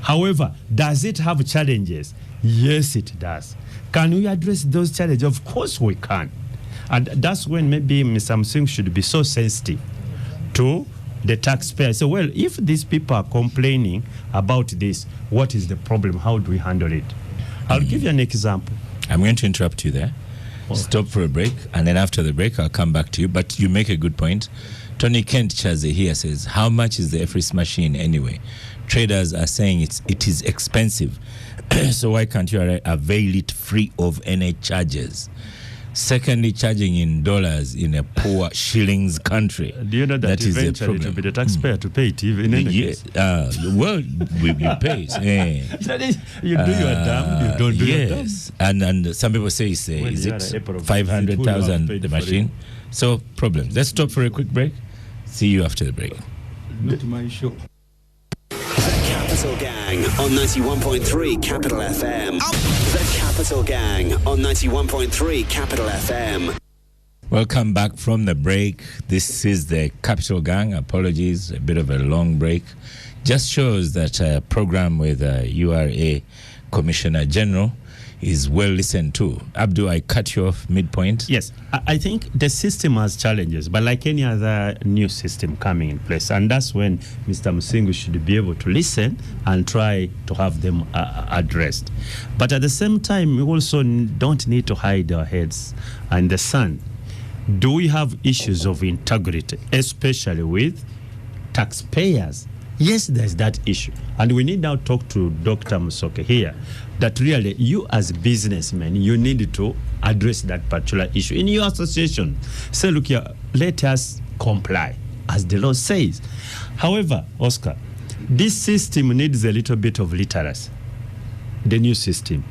However, does it have challenges? Yes, it does. Can we address those challenges? Of course we can. And that's when maybe Mr. Musinguzi should be so sensitive to the taxpayer. So, well, if these people are complaining about this, what is the problem? How do we handle it? I'll give you an example. I'm going to interrupt you there. Stop for a break, and then after the break, I'll come back to you. But you make a good point. Tony Kent Chaze here says, how much is the FRIS machine anyway? Traders are saying it is expensive. So why can't you avail it free of any charges? Secondly, charging in dollars in a poor shillings country. Do you know that eventually it will be the taxpayer to pay it even in any case? Well, you pay it. You do your damn, you don't do your damn. Yes, and some people say, is it 500,000 the machine? So, problems. Let's stop for a quick break. See you after the break. Not my show. The Capital Gang on 91.3 Capital FM. The Capital Gang on 91.3 Capital FM. Welcome back from the break. This is the Capital Gang. Apologies, a bit of a long break. Just shows that a program with URA Commissioner General is well listened to. Abdu, I cut you off midpoint. Yes, I think the system has challenges, but like any other new system coming in place, and that's when Mr. Musinguzi should be able to listen and try to have them addressed. But at the same time, we also don't need to hide our heads in the sun. Do we have issues of integrity, especially with taxpayers? Yes, there's that issue. And we need now talk to Dr. Musoke here, that really you as businessmen, you need to address that particular issue. In your association, say, look here, let us comply, as the law says. However, Oscar, this system needs a little bit of literacy, the new system.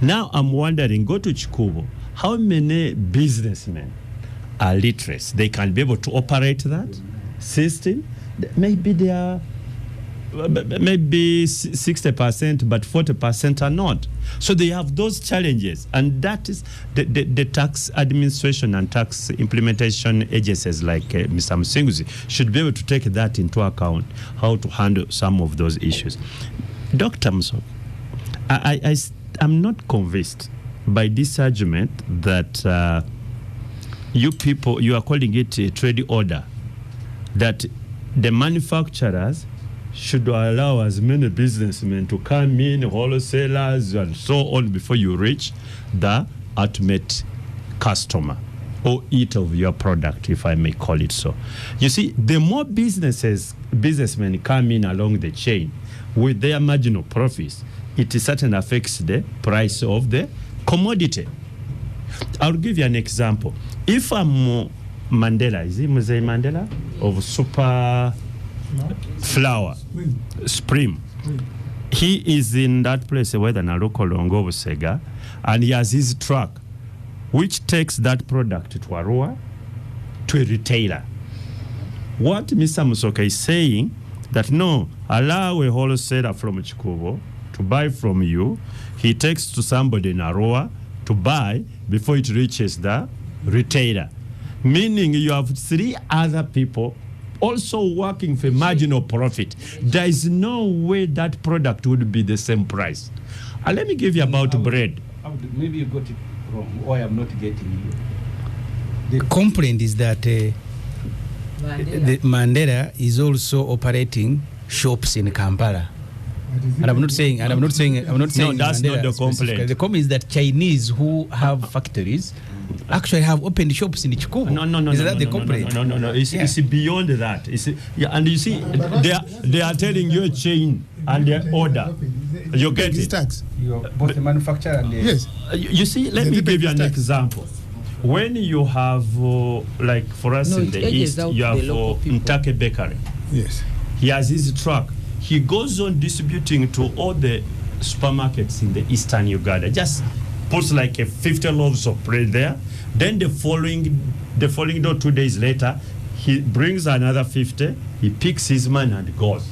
Now I'm wondering, go to Chikubo, how many businessmen are literate? They can be able to operate that system? Maybe they are maybe 60%, but 40% are not. So they have those challenges, and that is the tax administration and tax implementation agencies like Mr. Musinguzi should be able to take that into account, how to handle some of those issues. Dr. Musoke, I'm not convinced by this argument that you people, you are calling it a trade order, that the manufacturers should allow as many businessmen to come in, wholesalers and so on, before you reach the ultimate customer or eat of your product, if I may call it so. You see, the more businessmen come in along the chain with their marginal profits, it certainly affects the price of the commodity. I'll give you an example. If I'm Mandela, is it Mzee Mandela? Of Super Flower, Spring. He is in that place where the Naruko Longo Busega, and he has his truck, which takes that product to Arua, to a retailer. What Mr. Musoka is saying, that no, allow a wholesaler from Chikubo to buy from you, he takes to somebody in Arua to buy before it reaches the retailer. Meaning you have 3 other people also working for marginal profit. There is no way that product would be the same price. Let me give you about bread. Maybe you got it wrong, or I am not getting you. The complaint is that the Mandela is also operating shops in Kampala. And I'm not saying no, that's Mandela not the complaint. The complaint is that Chinese who have factories actually have opened shops in Chikubu. No. Is that the complaint? No. It's beyond that. And you see, they are telling you a chain and their order. You get it. Tax. Both the manufacturer and the... Yes. You see, let me give you an example. When you have, like for us in the East, you have Ntake Bakery. Yes. He has his truck. He goes on distributing to all the supermarkets in the Eastern Uganda. Just puts like a 50 loaves of bread there. Then the following day, 2 days later, he brings another 50. He picks his man and goes.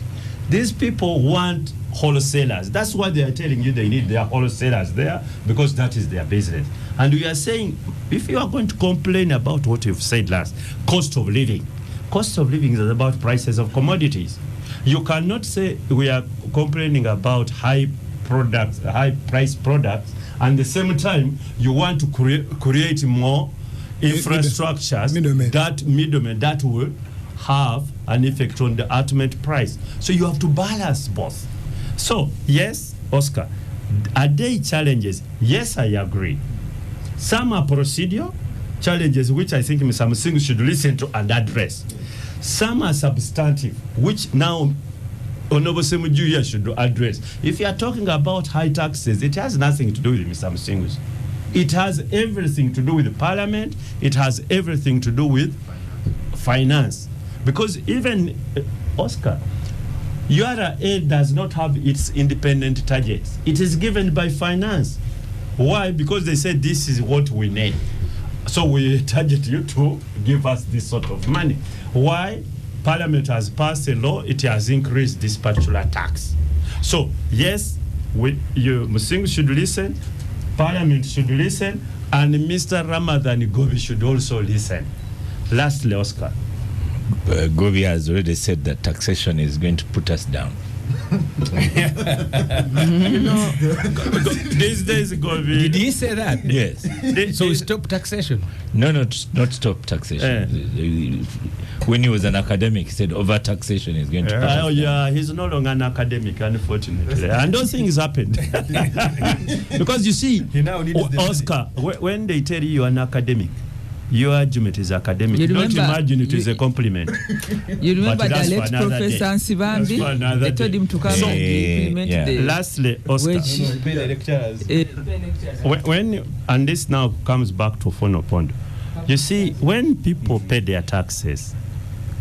These people want wholesalers. That's why they are telling you they need their wholesalers there, because that is their business. And we are saying, if you are going to complain about what you've said last, cost of living is about prices of commodities. You cannot say we are complaining about high price products, and at the same time you want to create more infrastructures that will have an effect on the ultimate price. So you have to balance both. So yes, Oscar, are they challenges? Yes, I agree. Some are procedural challenges, which I think Mr. Musinguzi should listen to and address. Some are substantive, which now Honorable Ssemujju here should address. If you are talking about high taxes, it has nothing to do with Mr. Musinguzi. It has everything to do with the parliament. It has everything to do with finance. Because even, Oscar, URA does not have its independent targets. It is given by finance. Why? Because they said this is what we need. So we target you to give us this sort of money. Why? Parliament has passed a law, it has increased this particular tax. So, yes, Musinguzi should listen, Parliament should listen, and Mr. Ramadan Gobi should also listen. Lastly, Oscar. Gobi has already said that taxation is going to put us down. These days, Gobi. Did he say that? Yes. So stop taxation? No, not stop taxation. When he was an academic, he said over taxation is going to put us down. Yeah, he's no longer an academic, unfortunately. And those things happened. Because you see, Oscar, when they tell you you're an academic, your argument is academic. Don't imagine it is a compliment. You remember the late Professor Nsibambi? They told him to come and implement the... Lastly, Oscar, and this now comes back to Fonopondo. You see, when people pay their taxes,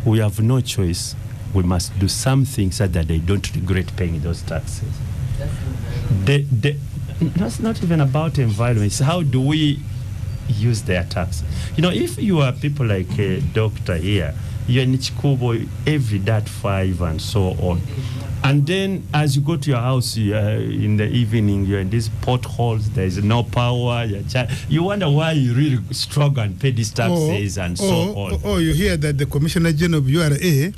we have no choice. We must do something so that they don't regret paying those taxes. That's not even about environment. It's how do we use their tax. If you are people like a doctor here, you're in Chikubo every day at 5 and so on. And then as you go to your house in the evening, you're in these potholes, there's no power, you wonder why you really struggle and pay these taxes on. Or you hear that the Commissioner General of URA,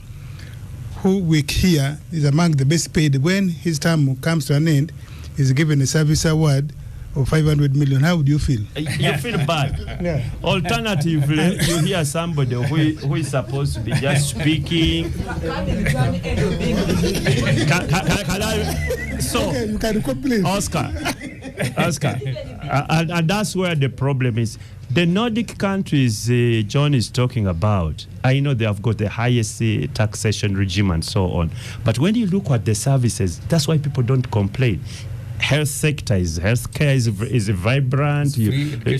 who we hear is among the best paid, when his term comes to an end, is given a service award of 500 million. How would you feel? You feel bad. Yeah. Alternatively, you hear somebody who is supposed to be just speaking. Okay, you can complain. Oscar, and that's where the problem is. The Nordic countries John is talking about, I know they have got the highest taxation regime and so on. But when you look at the services, that's why people don't complain. healthcare is vibrant,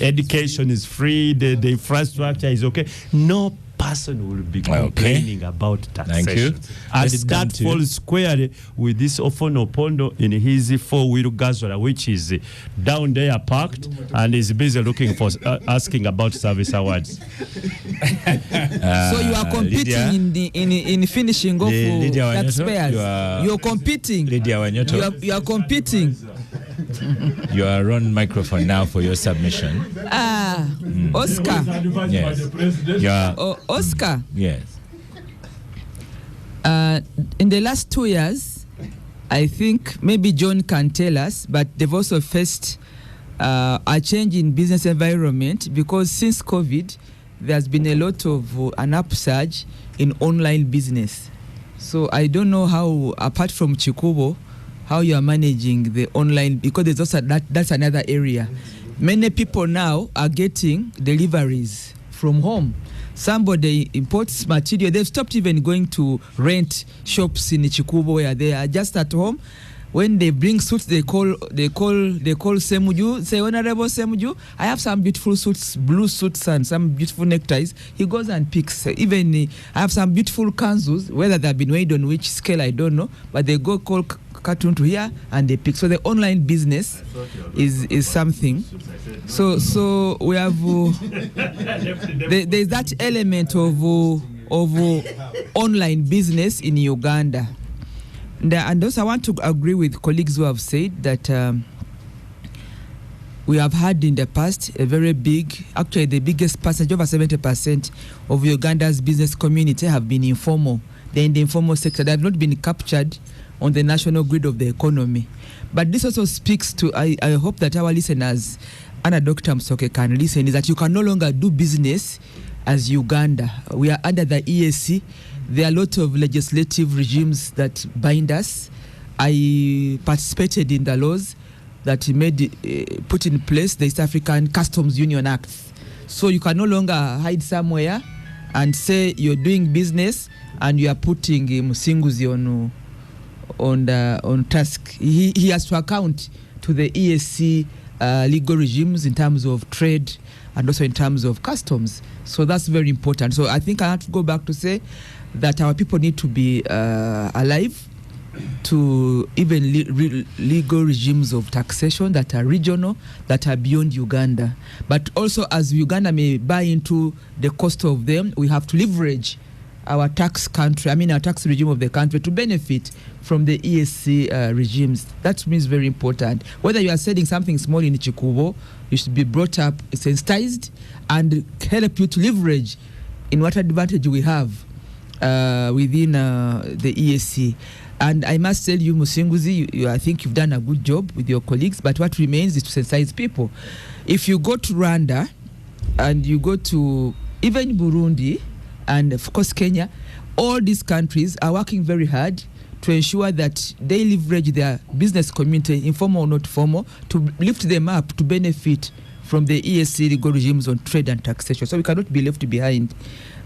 education is free, the infrastructure is okay. No person will be complaining about taxation. Thank you. And that falls squarely with this Ofono Pondo in his 4-wheel Gazola, which is down there parked and is busy looking for asking about service awards. So you are competing in finishing off taxpayers. You're competing. Lydia Wanyoto. You are competing. You are on microphone now for your submission. Oscar. Yes. Oscar. Yes. In the last 2 years, I think maybe John can tell us, but they've also faced a change in business environment, because since COVID, there's been a lot of an upsurge in online business. So I don't know how, apart from Chikubo, how you are managing the online, because there's also that's another area. Many people now are getting deliveries from home. Somebody imports material. They've stopped even going to rent shops in Chikubo where they are just at home. When they bring suits, they call Ssemujju, say, Honorable Ssemujju, I have some beautiful suits, blue suits and some beautiful neckties. He goes and picks. Even I have some beautiful kanzus, whether they've been weighed on which scale, I don't know, but they go call cartoon to here and they pick. So the online business is something. So we have there's that element of online business in Uganda. And also I want to agree with colleagues who have said that we have had in the past a very big, actually the biggest percentage, over 70% of Uganda's business community have been informal. They're in the informal sector. They have not been captured on the national grid of the economy. But this also speaks to, I hope that our listeners, Anna Dr. Msoke can listen, is that you can no longer do business as Uganda. We are under the EAC. There are a lot of legislative regimes that bind us. I participated in the laws that put in place the East African Customs Union Act. So you can no longer hide somewhere and say you're doing business and you are putting Musinguzi on task. He has to account to the EAC legal regimes in terms of trade and also in terms of customs. So that's very important. So I think I have to go back to say that our people need to be alive to even legal regimes of taxation that are regional, that are beyond Uganda. But also, as Uganda may buy into the cost of them, we have to leverage our tax regime of the country to benefit from the EAC regimes. That means very important. Whether you are selling something small in Chikubo, you should be brought up, sensitized, and help you to leverage in what advantage we have within the EAC. And I must tell you, Musinguzi, I think you've done a good job with your colleagues, but what remains is to sensitize people. If you go to Rwanda and you go to even Burundi and of course Kenya, all these countries are working very hard to ensure that they leverage their business community, informal or not formal, to lift them up to benefit from the EAC legal regimes on trade and taxation. So we cannot be left behind.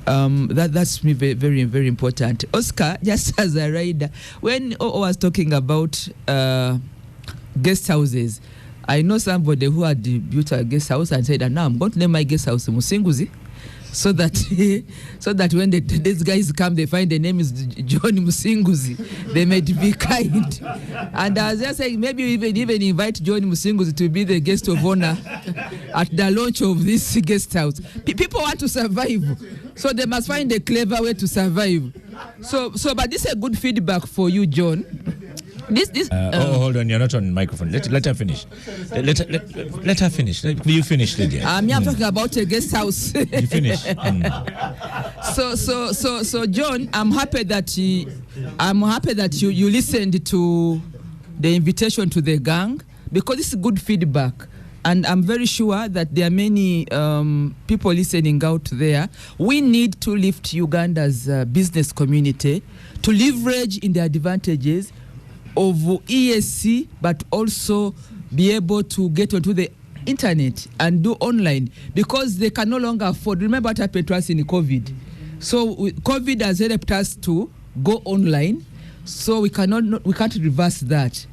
That's very, very important. Oscar, just as a rider, when O was talking about guest houses, I know somebody who had built a guest house and said, now I'm going to name my guest house Musinguzi, so that when these guys come, they find the name is John Musinguzi. They may be kind. And I was just saying, maybe even invite John Musinguzi to be the guest of honor at the launch of this guest house. People want to survive, so they must find a clever way to survive. But this is a good feedback for you, John. Hold on, you're not on microphone. Let her finish. Let her finish. You finish, Lydia. I'm talking about a guest house. You finish. So, John, I'm happy that you listened to the invitation to the gang, because this is good feedback. And I'm very sure that there are many people listening out there. We need to lift Uganda's business community to leverage in the advantages of EAC, but also be able to get onto the internet and do online, because they can no longer afford. Remember what happened to us in COVID. So COVID has helped us to go online, so we can't reverse that.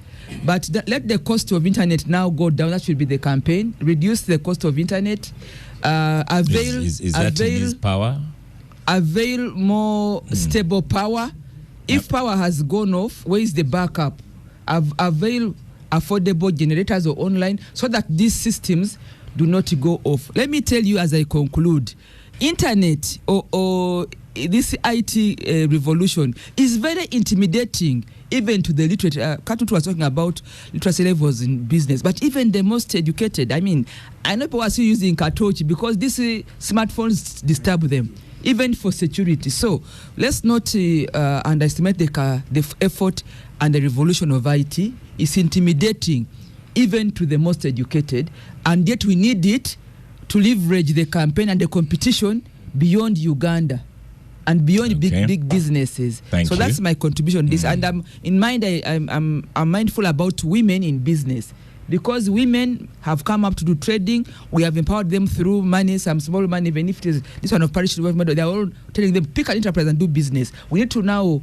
But let the cost of internet now go down. That should be the campaign. Reduce the cost of internet. Avail is that in his power? Avail more stable power. If power has gone off, where is the backup? Avail affordable generators or online so that these systems do not go off. Let me tell you as I conclude, internet or this IT revolution is very intimidating even to the literate. Katutu was talking about literacy levels in business, but even the most educated, I mean, I know people are still using Katochi because these smartphones disturb them, even for security. So let's not underestimate the effort and the revolution of IT. It's intimidating even to the most educated, and yet we need it to leverage the campaign and the competition beyond Uganda and beyond big businesses. Thank you. That's my contribution to this. And I'm mindful about women in business, because women have come up to do trading. We have empowered them through money, some small money, even if it is this one of parish model. They're all telling them, pick an enterprise and do business. We need to now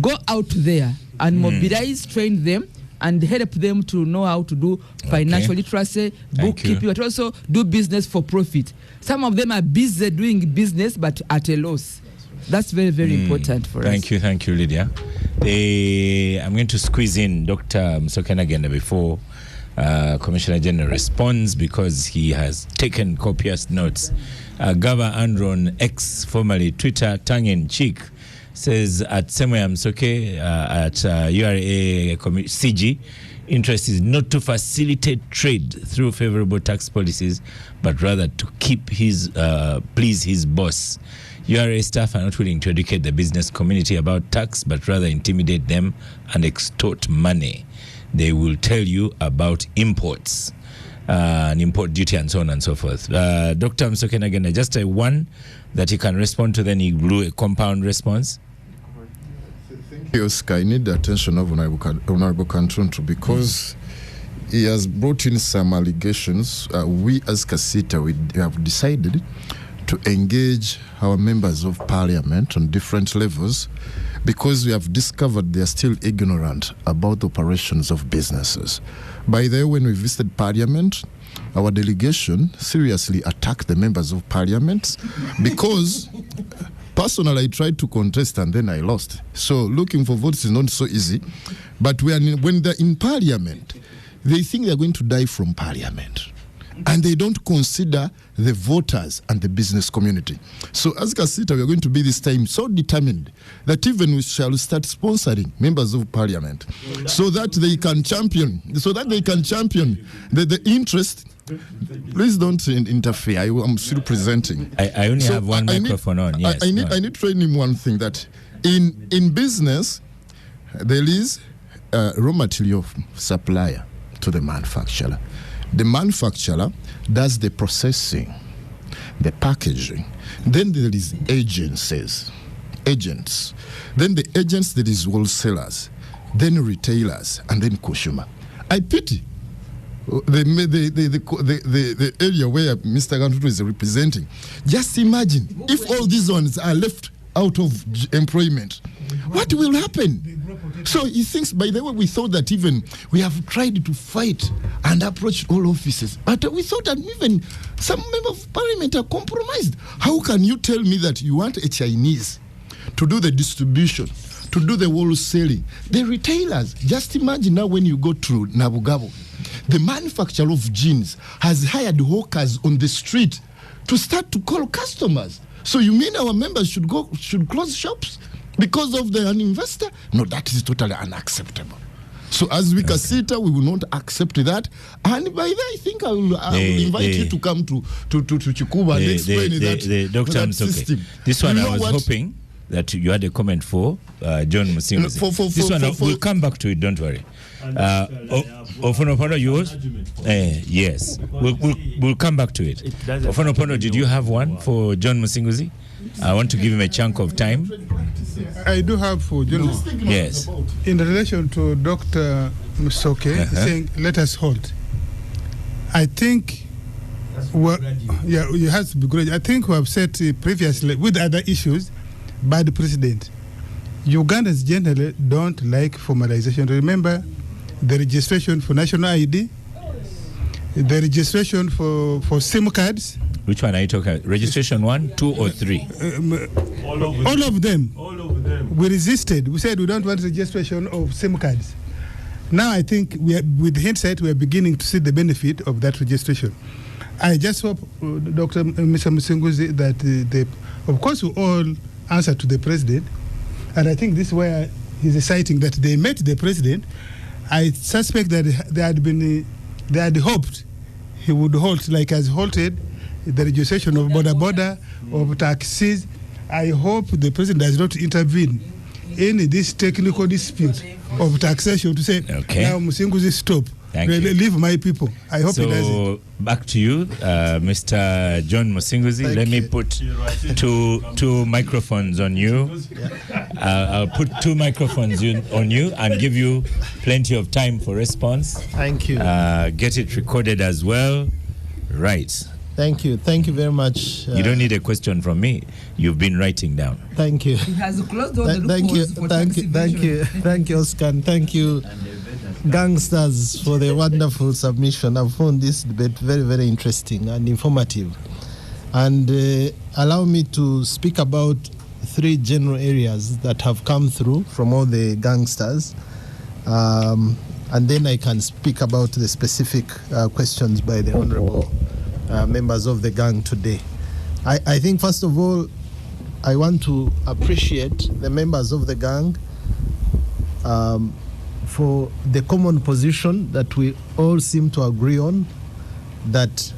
go out there and mobilize, train them, and help them to know how to do financial literacy, bookkeeping, but also do business for profit. Some of them are busy doing business, but at a loss. That's very, very important for us. Thank you, Lydia. I'm going to squeeze in Dr. Msokenagenda before Commissioner General responds, because he has taken copious notes. Gava Andron X, formerly Twitter, tongue-in-cheek, says at Ssemujju Msoke at URA CG, interest is not to facilitate trade through favorable tax policies, but rather to keep please his boss. URA staff are not willing to educate the business community about tax, but rather intimidate them and extort money. They will tell you about imports and import duty and so on and so forth. Dr. Msokenagenda, just a one that he can respond to, then he blew a compound response. Thank you, Oscar. I need the attention of Honorable Kantuntu, because he has brought in some allegations. We as Kasita, we have decided to engage our members of parliament on different levels, because we have discovered they are still ignorant about the operations of businesses. By the way, when we visited parliament, our delegation seriously attacked the members of parliament because personally I tried to contest and then I lost. So looking for votes is not so easy. But when they're in parliament, they think they're going to die from parliament, and they don't consider the voters and the business community. So as Kasita, we are going to be this time so determined that even we shall start sponsoring members of parliament so that they can champion the interest. Please don't interfere. I'm still presenting. I only have one microphone on. Yes, I need to train him one thing, that in business there is a raw material supplier to the manufacturer. The manufacturer does the processing, the packaging. Then there is agents. Then the agents, there is wholesalers, then retailers, and then consumer. I pity the area where Mr. Kantutu is representing. Just imagine if all these ones are left out of employment, what will happen? So he thinks, by the way, we thought that even we have tried to fight and approach all offices, but we thought that even some members of parliament are compromised. How can you tell me that you want a Chinese to do the distribution, to do the wholesaling, the retailers? Just imagine now when you go to Nabugabo, the manufacturer of jeans has hired hawkers on the street to start to call customers. So you mean our members should close shops because of an investor? No, that is totally unacceptable. So as we Kasita, we will not accept that. And by that, I think I will invite you to come to Chikuba and explain that system. This one I was hoping that you had a comment for John Musinguzi. This one we'll come back to it, don't worry. Ofonopono, yours? Yes. We'll come back to it. Ofonopono, did you have one for John Musinguzi? I want to give him a chunk of time. I do have for John. Yes. In relation to Dr. Msoke saying, let us hold. I think, you have to be great. I think we have said previously with other issues by the president, Ugandans generally don't like formalization. Remember, the registration for national ID, the registration for SIM cards. Which one are you talking about? Registration 1, 2, or 3? All of them. We resisted. We said we don't want registration of SIM cards. Now I think with hindsight, we are beginning to see the benefit of that registration. I just hope, Dr. Mr. Musinguzi, that of course we all answer to the president, and I think this is where he's citing that they met the president. I suspect that they had hoped he would halt, like has halted the registration of border of taxis. I hope the president does not intervene in this technical dispute of taxation to say, now Musinguzi, stop. Leave my people. I hope he does it. Back to you, Mr. John Musinguzi. Let me put two microphones on you. I'll put 2 microphones on you and give you plenty of time for response. Thank you. Get it recorded as well. Right. Thank you. Thank you very much. You don't need a question from me. You've been writing down. Thank you. He has closed all the loopholes for tax evasion. Thank you, Oscar. And thank you, gangsters, for the wonderful submission. I've found this debate very, very interesting and informative. And allow me to speak about 3 general areas that have come through from all the gangsters. And then I can speak about the specific questions by the honorable members of the gang today. I think, first of all, I want to appreciate the members of the gang for the common position that we all seem to agree on, that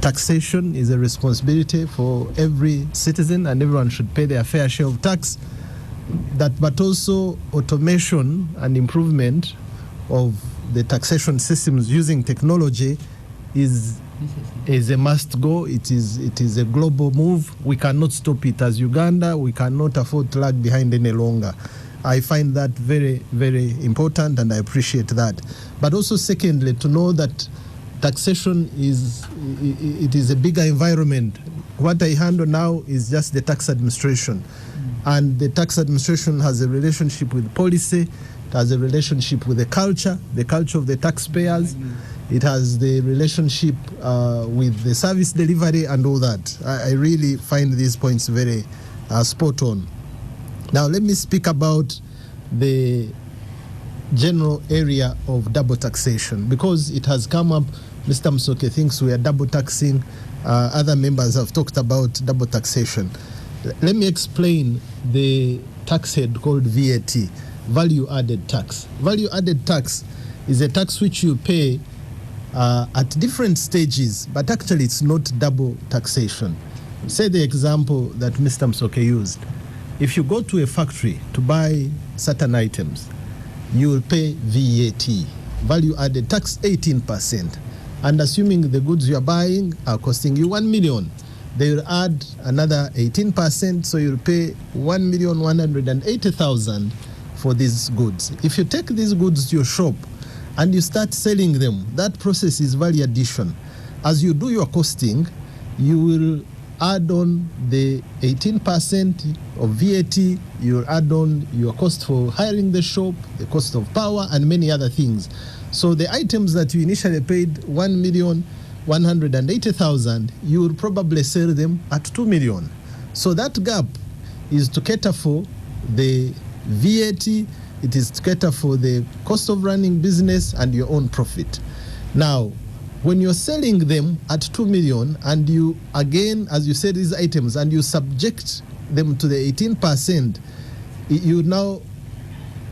taxation is a responsibility for every citizen and everyone should pay their fair share of tax, but also automation and improvement of the taxation systems using technology is a must go. It is a global move. We cannot stop it as Uganda. We cannot afford to lag behind any longer. I find that very, very important, and I appreciate that. But also, secondly, to know that taxation is a bigger environment. What I handle now is just the tax administration, and the tax administration has a relationship with policy. It has a relationship with the culture of the taxpayers. It has the relationship with the service delivery and all that. I really find these points very spot on. Now, let me speak about the general area of double taxation, because it has come up. Mr. Msoke thinks we are double taxing. Other members have talked about double taxation. Let me explain the tax head called VAT, value added tax. Value added tax is a tax which you pay at different stages, but actually it's not double taxation. Say the example that Mr. Msoke used. If you go to a factory to buy certain items, you will pay VAT, value added tax 18%. And assuming the goods you are buying are costing you 1 million, they will add another 18%, so you'll pay 1,180,000 for these goods. If you take these goods to your shop and you start selling them, that process is value addition. As you do your costing, you will add on the 18% of VAT, you will add on your cost for hiring the shop, the cost of power, and many other things. So the items that you initially paid 1,180,000, you will probably sell them at 2 million. So that gap is to cater for the VAT, it is to cater for the cost of running business and your own profit. Now, when you're selling them at 2 million and you, again, as you said, these items, and you subject them to the 18%, you now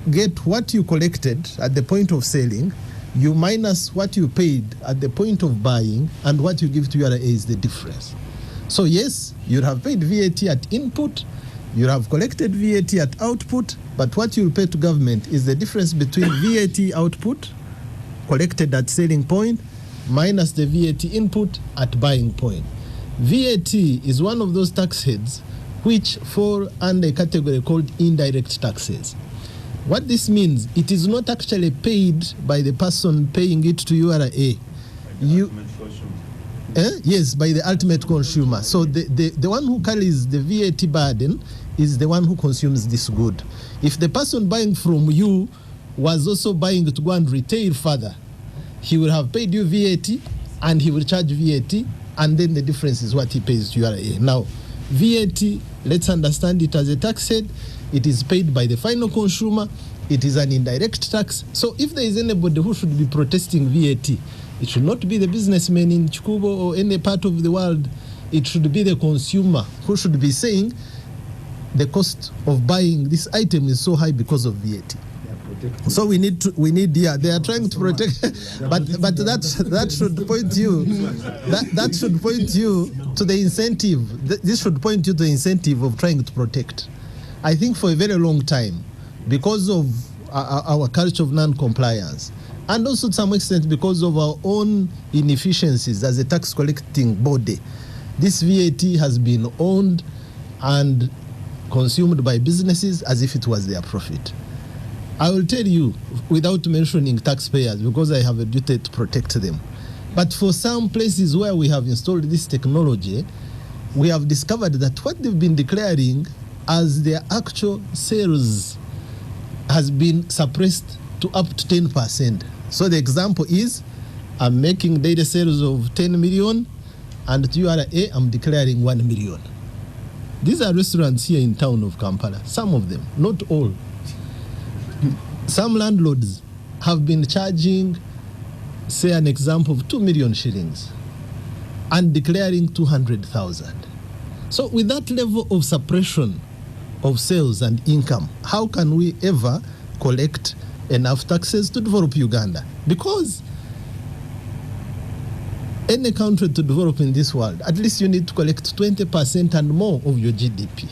get what you collected at the point of selling, you minus what you paid at the point of buying, and what you give to URA is the difference. So yes, you have paid VAT at input, you have collected VAT at output, but what you'll pay to government is the difference between VAT output collected at selling point minus the VAT input at buying point. VAT is one of those tax heads which fall under a category called indirect taxes. What this means, it is not actually paid by the person paying it to URA. Yes, by the ultimate consumer. So the one who carries the VAT burden is the one who consumes this good. If the person buying from you was also buying to go and retail further, he will have paid you VAT and he will charge VAT, and then the difference is what he pays to URA. Now, VAT, let's understand it as a tax head. It is paid by the final consumer. It is an indirect tax. So if there is anybody who should be protesting VAT, it should not be the businessman in Chikubo or any part of the world. It should be the consumer who should be saying the cost of buying this item is so high because of VAT. So we need, they are trying to protect, but that should point you, that should point you to the incentive. This should point you to the incentive of trying to protect. I think for a very long time, because of our culture of non-compliance, and also to some extent because of our own inefficiencies as a tax collecting body, this VAT has been owned and consumed by businesses as if it was their profit. I will tell you, without mentioning taxpayers, because I have a duty to protect them. But for some places where we have installed this technology, we have discovered that what they've been declaring as their actual sales has been suppressed to up to 10%. So the example is, I'm making daily sales of 10 million, and to URA, I'm declaring 1 million. These are restaurants here in town of Kampala, some of them, not all. Some landlords have been charging, say an example of 2 million shillings and declaring 200,000. So with that level of suppression of sales and income, how can we ever collect enough taxes to develop Uganda? Because any country to develop in this world, at least you need to collect 20% and more of your GDP.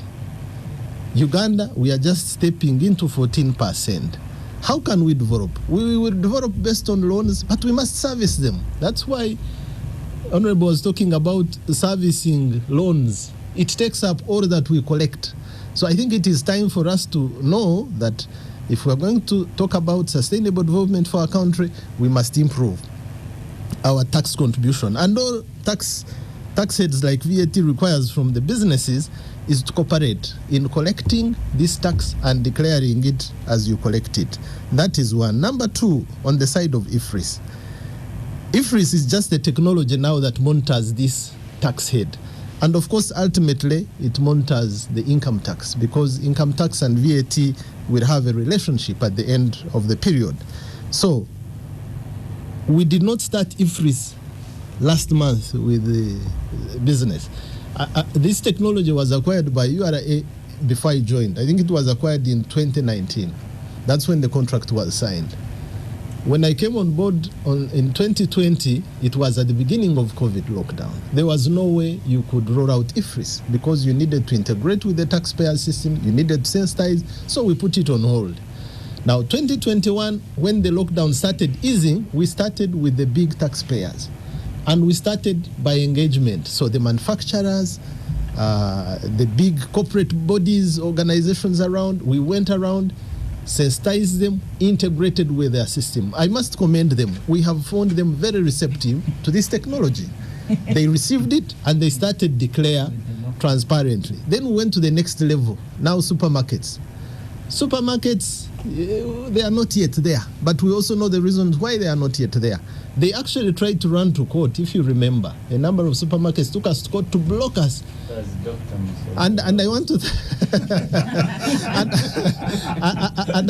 Uganda, we are just stepping into 14%. How can we develop? We will develop based on loans, but we must service them. That's why Honorable was talking about servicing loans. It takes up all that we collect. So I think it is time for us to know that if we are going to talk about sustainable development for our country, we must improve our tax contribution. And all tax heads like VAT requires from the businesses is to cooperate in collecting this tax and declaring it as you collect it. That is one. Number two, on the side of IFRIS. IFRIS is just a technology now that monitors this tax head. And of course, ultimately, it monitors the income tax, because income tax and VAT will have a relationship at the end of the period. So we did not start IFRIS last month with the business. This technology was acquired by URA before I joined. I think it was acquired in 2019. That's when the contract was signed. When I came on board in 2020, it was at the beginning of COVID lockdown. There was no way you could roll out IFRIS because you needed to integrate with the taxpayer system, you needed to sensitize, so we put it on hold. Now, 2021, when the lockdown started easing, we started with the big taxpayers. And we started by engagement. So the manufacturers, the big corporate bodies, organizations around, we went around, sensitized them, integrated with their system. I must commend them. We have found them very receptive to this technology. They received it and they started declare transparently. Then we went to the next level. Now supermarkets. Supermarkets, they are not yet there, but we also know the reasons why they are not yet there. They actually tried to run to court, if you remember. A number of supermarkets took us to court to block us. And I want to I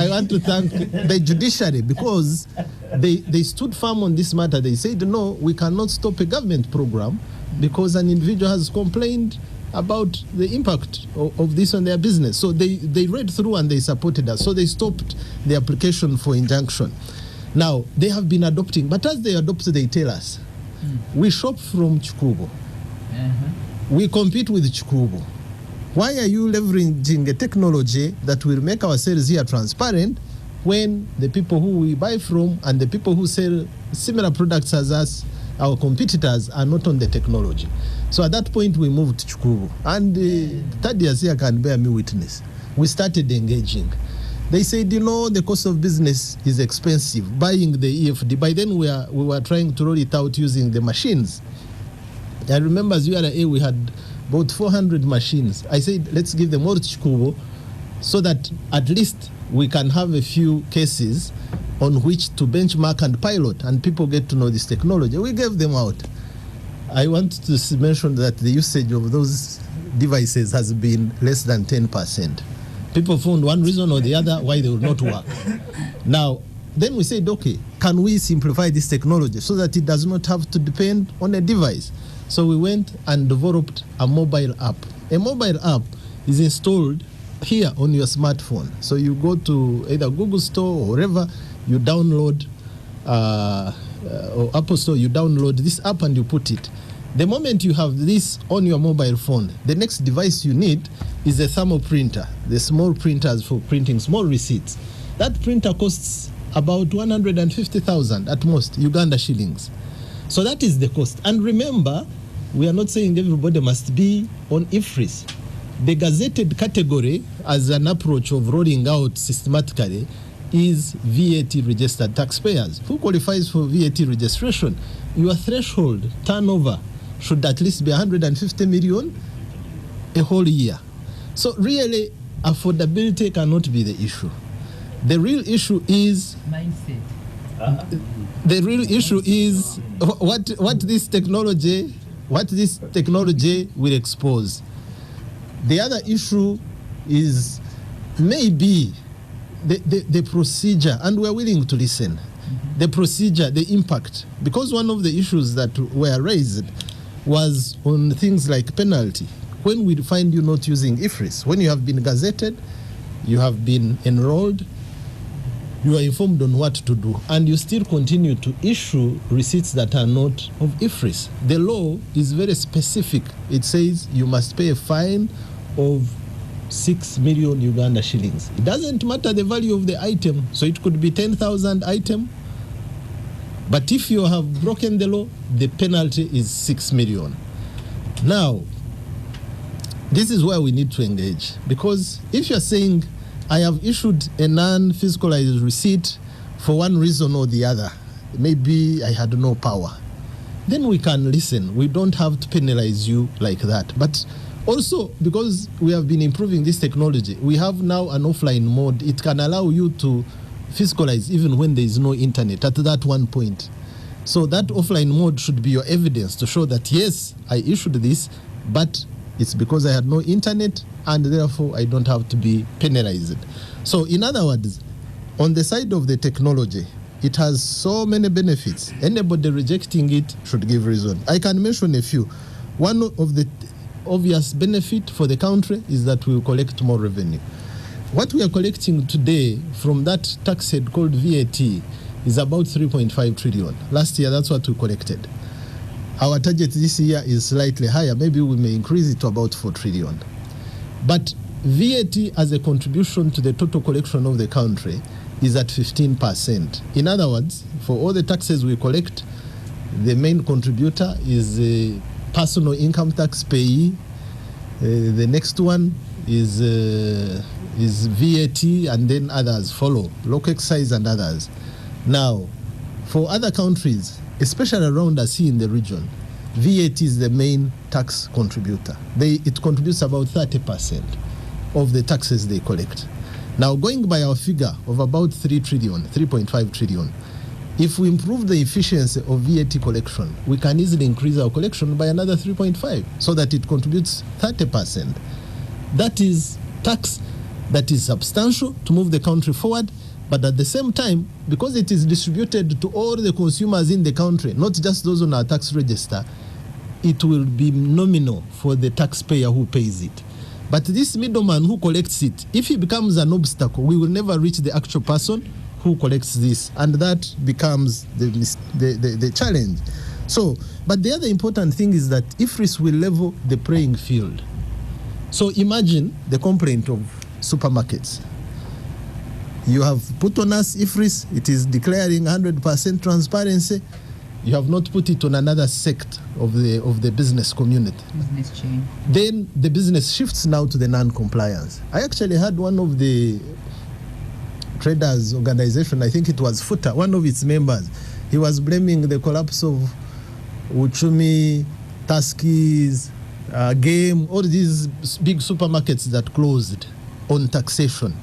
want to thank the judiciary, because they stood firm on this matter. They said, no, we cannot stop a government program because an individual has complained about the impact of this on their business. So they read through and they supported us. So they stopped the application for injunction. Now, they have been adopting, but as they adopt, they tell us, we shop from Chikubo. We compete with Chikubo. Why are you leveraging a technology that will make our sales here transparent when the people who we buy from and the people who sell similar products as us, our competitors, are not on the technology? So at that point, we moved to Chikubu. And Thaddeus here can bear me witness. We started engaging. They said, the cost of business is expensive, buying the EFD. By then, we were trying to roll it out using the machines. I remember as URA, we had about 400 machines. I said, let's give them all to Chikubu. so that at least we can have a few cases on which to benchmark and pilot, and people get to know this technology. We gave them out. I want to mention that the usage of those devices has been less than 10%. People found one reason or the other why they will not work. Now, then we said, okay, can we simplify this technology so that it does not have to depend on a device? So we went and developed a mobile app. A mobile app is installed here on your smartphone. So you go to either Google Store or wherever, you download, or Apple Store, you download this app and you put it. The moment you have this on your mobile phone, the next device you need is a thermal printer, the small printers for printing small receipts. That printer costs about 150,000 at most, Uganda shillings. So that is the cost. And remember, we are not saying everybody must be on IFRIS. The gazetted category as an approach of rolling out systematically is VAT registered taxpayers. Who qualifies for VAT registration? Your threshold turnover should at least be 150 million a whole year. So really, affordability cannot be the issue. The real issue is mindset. The real issue is what this technology will expose. The other issue is maybe the procedure, and we're willing to listen. The procedure, the impact, because one of the issues that were raised was on things like penalty. When we find you not using IFRIS, when you have been gazetted, you have been enrolled, you are informed on what to do, and you still continue to issue receipts that are not of IFRIS. The law is very specific. It says you must pay a fine of 6 million Uganda shillings. It doesn't matter the value of the item, so it could be 10,000 item, but if you have broken the law, the penalty is 6 million. Now, this is where we need to engage, because if you're saying, I have issued a non-fiscalized receipt for one reason or the other, maybe I had no power, then we can listen. We don't have to penalize you like that. But also, because we have been improving this technology, we have now an offline mode. It can allow you to fiscalize even when there is no internet at that one point. So that offline mode should be your evidence to show that, yes, I issued this, but it's because I had no internet, and therefore I don't have to be penalized. So in other words, on the side of the technology, it has so many benefits. Anybody rejecting it should give reason. I can mention a few. One of the obvious benefit for the country is that we will collect more revenue. What we are collecting today from that tax head called VAT is about 3.5 trillion. Last year, that's what we collected. Our target this year is slightly higher. Maybe we may increase it to about 4 trillion. But VAT as a contribution to the total collection of the country is at 15%. In other words, for all the taxes we collect, the main contributor is the personal income tax payee. The next one is VAT, and then others follow, local excise and others. Now, for other countries, especially around us here in the region, VAT is the main tax contributor. It contributes about 30% of the taxes they collect. Now, going by our figure of about 3 trillion, 3.5 trillion, if we improve the efficiency of VAT collection, we can easily increase our collection by another 3.5 so that it contributes 30%. That is tax that is substantial to move the country forward, but at the same time, because it is distributed to all the consumers in the country, not just those on our tax register, it will be nominal for the taxpayer who pays it. But this middleman who collects it, if he becomes an obstacle, we will never reach the actual person who collects this, and that becomes the challenge. So, but the other important thing is that IFRIS will level the playing field. So imagine the complaint of supermarkets. You have put on us IFRIS, it is declaring 100% transparency. You have not put it on another sect of the business community. Business chain. Then the business shifts now to the non-compliance. I actually had one of the traders organization, I think it was FUTA, one of its members, he was blaming the collapse of Uchumi, Taskis, Game, all these big supermarkets that closed. on taxation.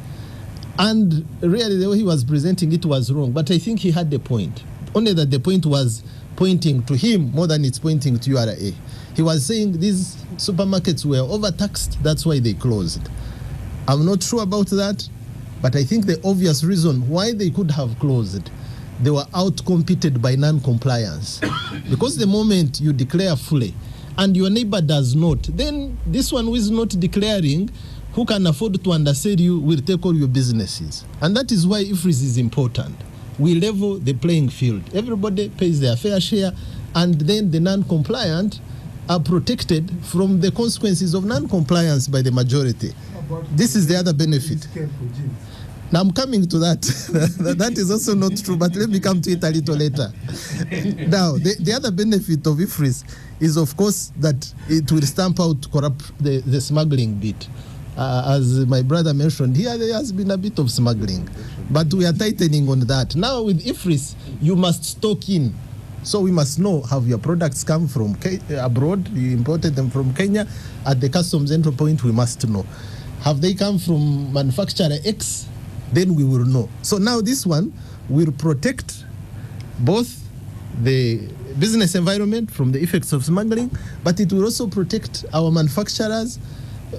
And really, the way he was presenting it was wrong. But I think he had the point. Only that the point was pointing to him more than it's pointing to URA. He was saying these supermarkets were overtaxed, that's why they closed. I'm not sure about that, but I think the obvious reason why they could have closed, they were outcompeted by non-compliance. Because the moment you declare fully and your neighbor does not, then this one who is not declaring, who can afford to undersell you, will take all your businesses. And that is why IFRIS is important. We level the playing field. Everybody pays their fair share, and then the non-compliant are protected from the consequences of non-compliance by the majority. This is the other benefit. Now I'm coming to that. That is also not true, but let me come to it a little later. Now, the other benefit of IFRIS is, of course, that it will stamp out the smuggling bit. As my brother mentioned, here there has been a bit of smuggling, but we are tightening on that. Now with IFRIS, you must stock in. So we must know, have your products come from abroad, you imported them from Kenya, at the customs entry point we must know. Have they come from manufacturer X? Then we will know. So now this one will protect both the business environment from the effects of smuggling, but it will also protect our manufacturers,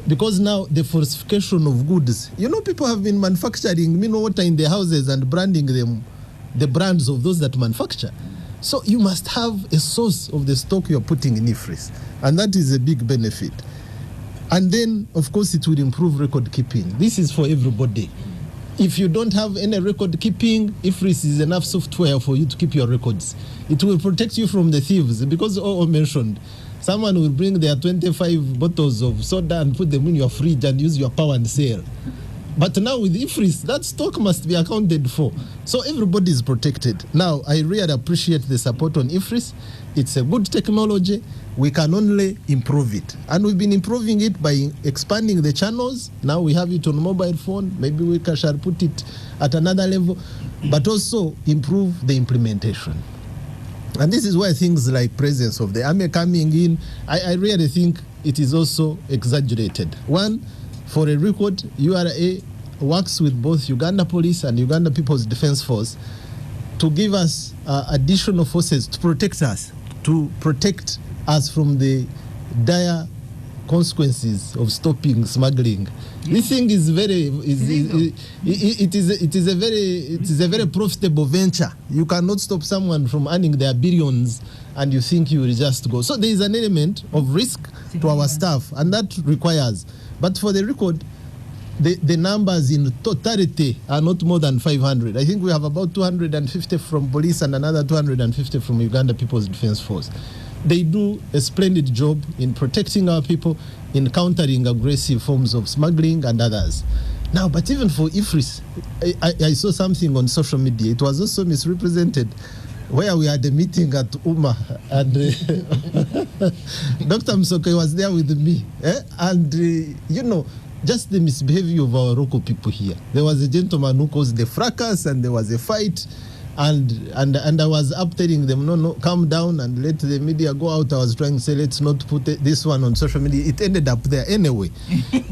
because now the falsification of goods, people have been manufacturing mineral water in their houses and branding them the brands of those that manufacture. So you must have a source of the stock you're putting in IFRIS, and that is a big benefit. And then, of course, it will improve record keeping. This is for everybody. If you don't have any record keeping, IFRIS is enough software for you to keep your records. It will protect you from the thieves, because all mentioned, someone will bring their 25 bottles of soda and put them in your fridge and use your power and sale. But now with IFRIS, that stock must be accounted for. So everybody is protected. Now, I really appreciate the support on IFRIS. It's a good technology. We can only improve it. And we've been improving it by expanding the channels. Now we have it on mobile phone. Maybe we shall put it at another level, but also improve the implementation. And this is why things like presence of the army coming in, I really think it is also exaggerated. One, for a record, URA works with both Uganda Police and Uganda People's Defense Force to give us additional forces to protect us from the dire consequences of stopping smuggling. Yeah. This thing is it is a very profitable venture. You cannot stop someone from earning their billions and you think you will just go. So there is an element of risk to our staff, and that requires. But for the record, the numbers in totality are not more than 500. I think we have about 250 from police and another 250 from Uganda People's Defense Force. They do a splendid job in protecting our people, in countering aggressive forms of smuggling and others. Now, but even for IFRIS, I saw something on social media. It was also misrepresented, where we had a meeting at UMA, and Dr. Msoke was there with me. And, just the misbehavior of our local people here. There was a gentleman who caused the fracas, and there was a fight. And I was up telling them, no, calm down and let the media go out. I was trying to say, let's not put this one on social media. It ended up there anyway.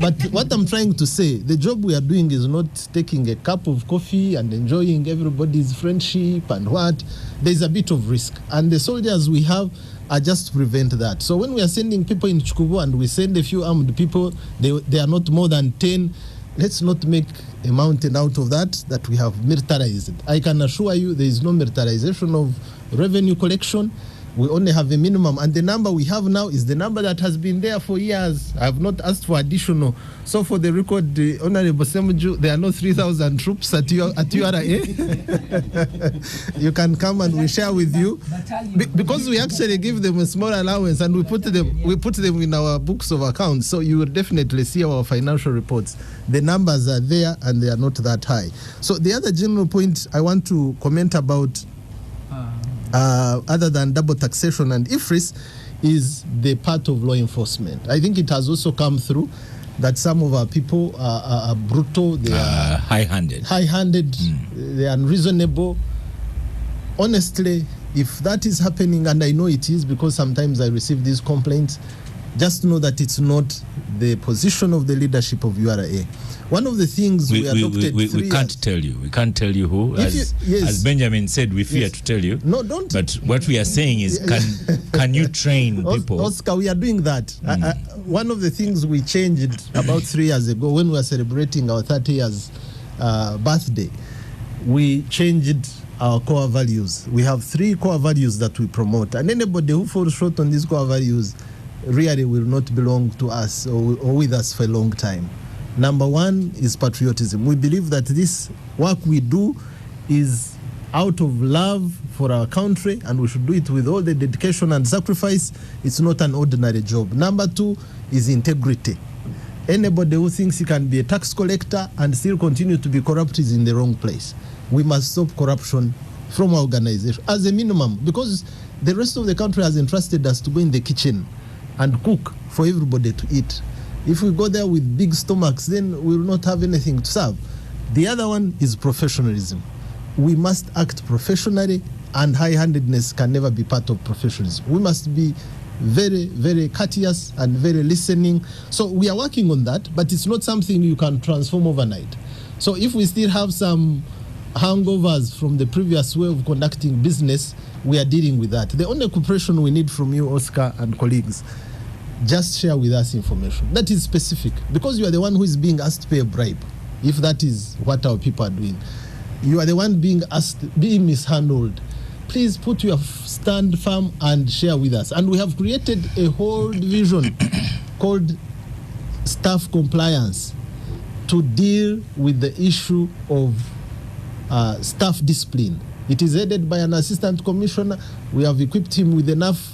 But what I'm trying to say, the job we are doing is not taking a cup of coffee and enjoying everybody's friendship and what. There's a bit of risk. And the soldiers we have are just to prevent that. So when we are sending people in Chikubu and we send a few armed people, they are not more than 10. Let's not make a mountain out of that we have militarized. I can assure you there is no militarization of revenue collection. We only have a minimum, and the number we have now is the number that has been there for years. I have not asked for additional. So for the record, Honorable Ssemujju, there are no 3,000 troops at URA. You can come and we share with you, because we actually give them a small allowance and we put them in our books of accounts. So you will definitely see our financial reports. The numbers are there and they are not that high. So the other general point I want to comment about, other than double taxation and IFRIS, is the part of law enforcement. I think it has also come through that some of our people are brutal, they are high-handed, they are unreasonable. Honestly, if that is happening, and I know it is because sometimes I receive these complaints, just know that it's not the position of the leadership of URA. One of the things we adopted we can't tell you. We can't tell you who. As Benjamin said, we fear to tell you. No, don't. But what we are saying is, can you train people? Oscar, we are doing that. One of the things we changed about 3 years ago when we were celebrating our 30 years birthday, we changed our core values. We have 3 core values that we promote, and anybody who falls short on these core values really will not belong to us or with us for a long time. Number 1 is patriotism. We believe that this work we do is out of love for our country, and we should do it with all the dedication and sacrifice. It's not an ordinary job. Number 2 is integrity. Anybody who thinks he can be a tax collector and still continue to be corrupt is in the wrong place. We must stop corruption from our organization as a minimum, because the rest of the country has entrusted us to go in the kitchen and cook for everybody to eat. If we go there with big stomachs, then we will not have anything to serve. The other one is professionalism. We must act professionally, and high-handedness can never be part of professionalism. We must be very, very courteous and very listening. So we are working on that, but it's not something you can transform overnight. So if we still have some hangovers from the previous way of conducting business, we are dealing with that. The only cooperation we need from you, Oscar and colleagues, just share with us information that is specific, because you are the one who is being asked to pay a bribe. If that is what our people are doing, you are the one being asked, being mishandled. Please put your stand firm and share with us. And we have created a whole division called staff compliance to deal with the issue of staff discipline. It is headed by an assistant commissioner. We have equipped him with enough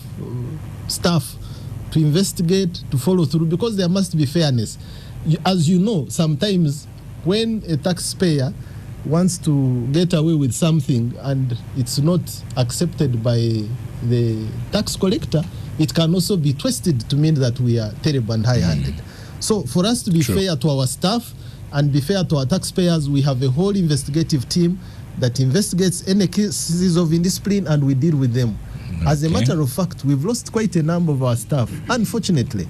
staff to investigate, to follow through, because there must be fairness. As you know, sometimes when a taxpayer wants to get away with something and it's not accepted by the tax collector, it can also be twisted to mean that we are terrible and high-handed. So for us to be fair to our staff and be fair to our taxpayers, we have a whole investigative team that investigates any cases of indiscipline, and we deal with them. As a matter of fact, we've lost quite a number of our staff. Unfortunately,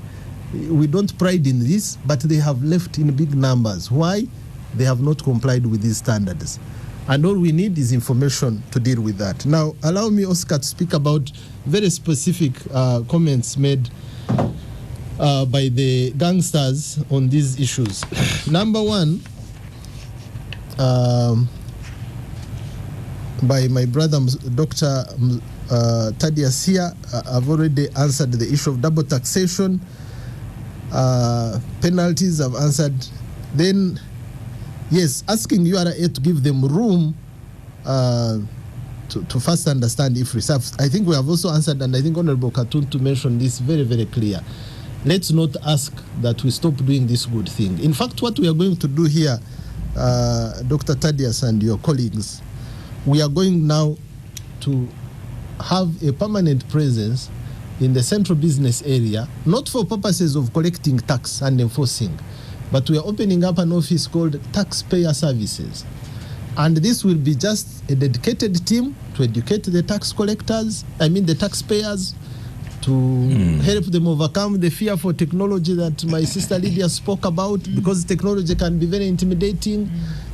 we don't pride in this, but they have left in big numbers. Why? They have not complied with these standards. And all we need is information to deal with that. Now, allow me, Oscar, to speak about very specific comments made by the gangsters on these issues. Number 1, by my brother, Dr. Thaddeus here. I've already answered the issue of double taxation. Penalties, I've answered. Then, yes, asking URA to give them room to first understand if reserves. I think we have also answered, and I think Honorable Katuntu mentioned this very, very clear. Let's not ask that we stop doing this good thing. In fact, what we are going to do here, Dr. Thaddeus and your colleagues, we are going now to have a permanent presence in the central business area, not for purposes of collecting tax and enforcing, but we are opening up an office called Taxpayer Services. And this will be just a dedicated team to educate the tax collectors, the taxpayers, to help them overcome the fear for technology that my sister Lydia spoke about, because technology can be very intimidating,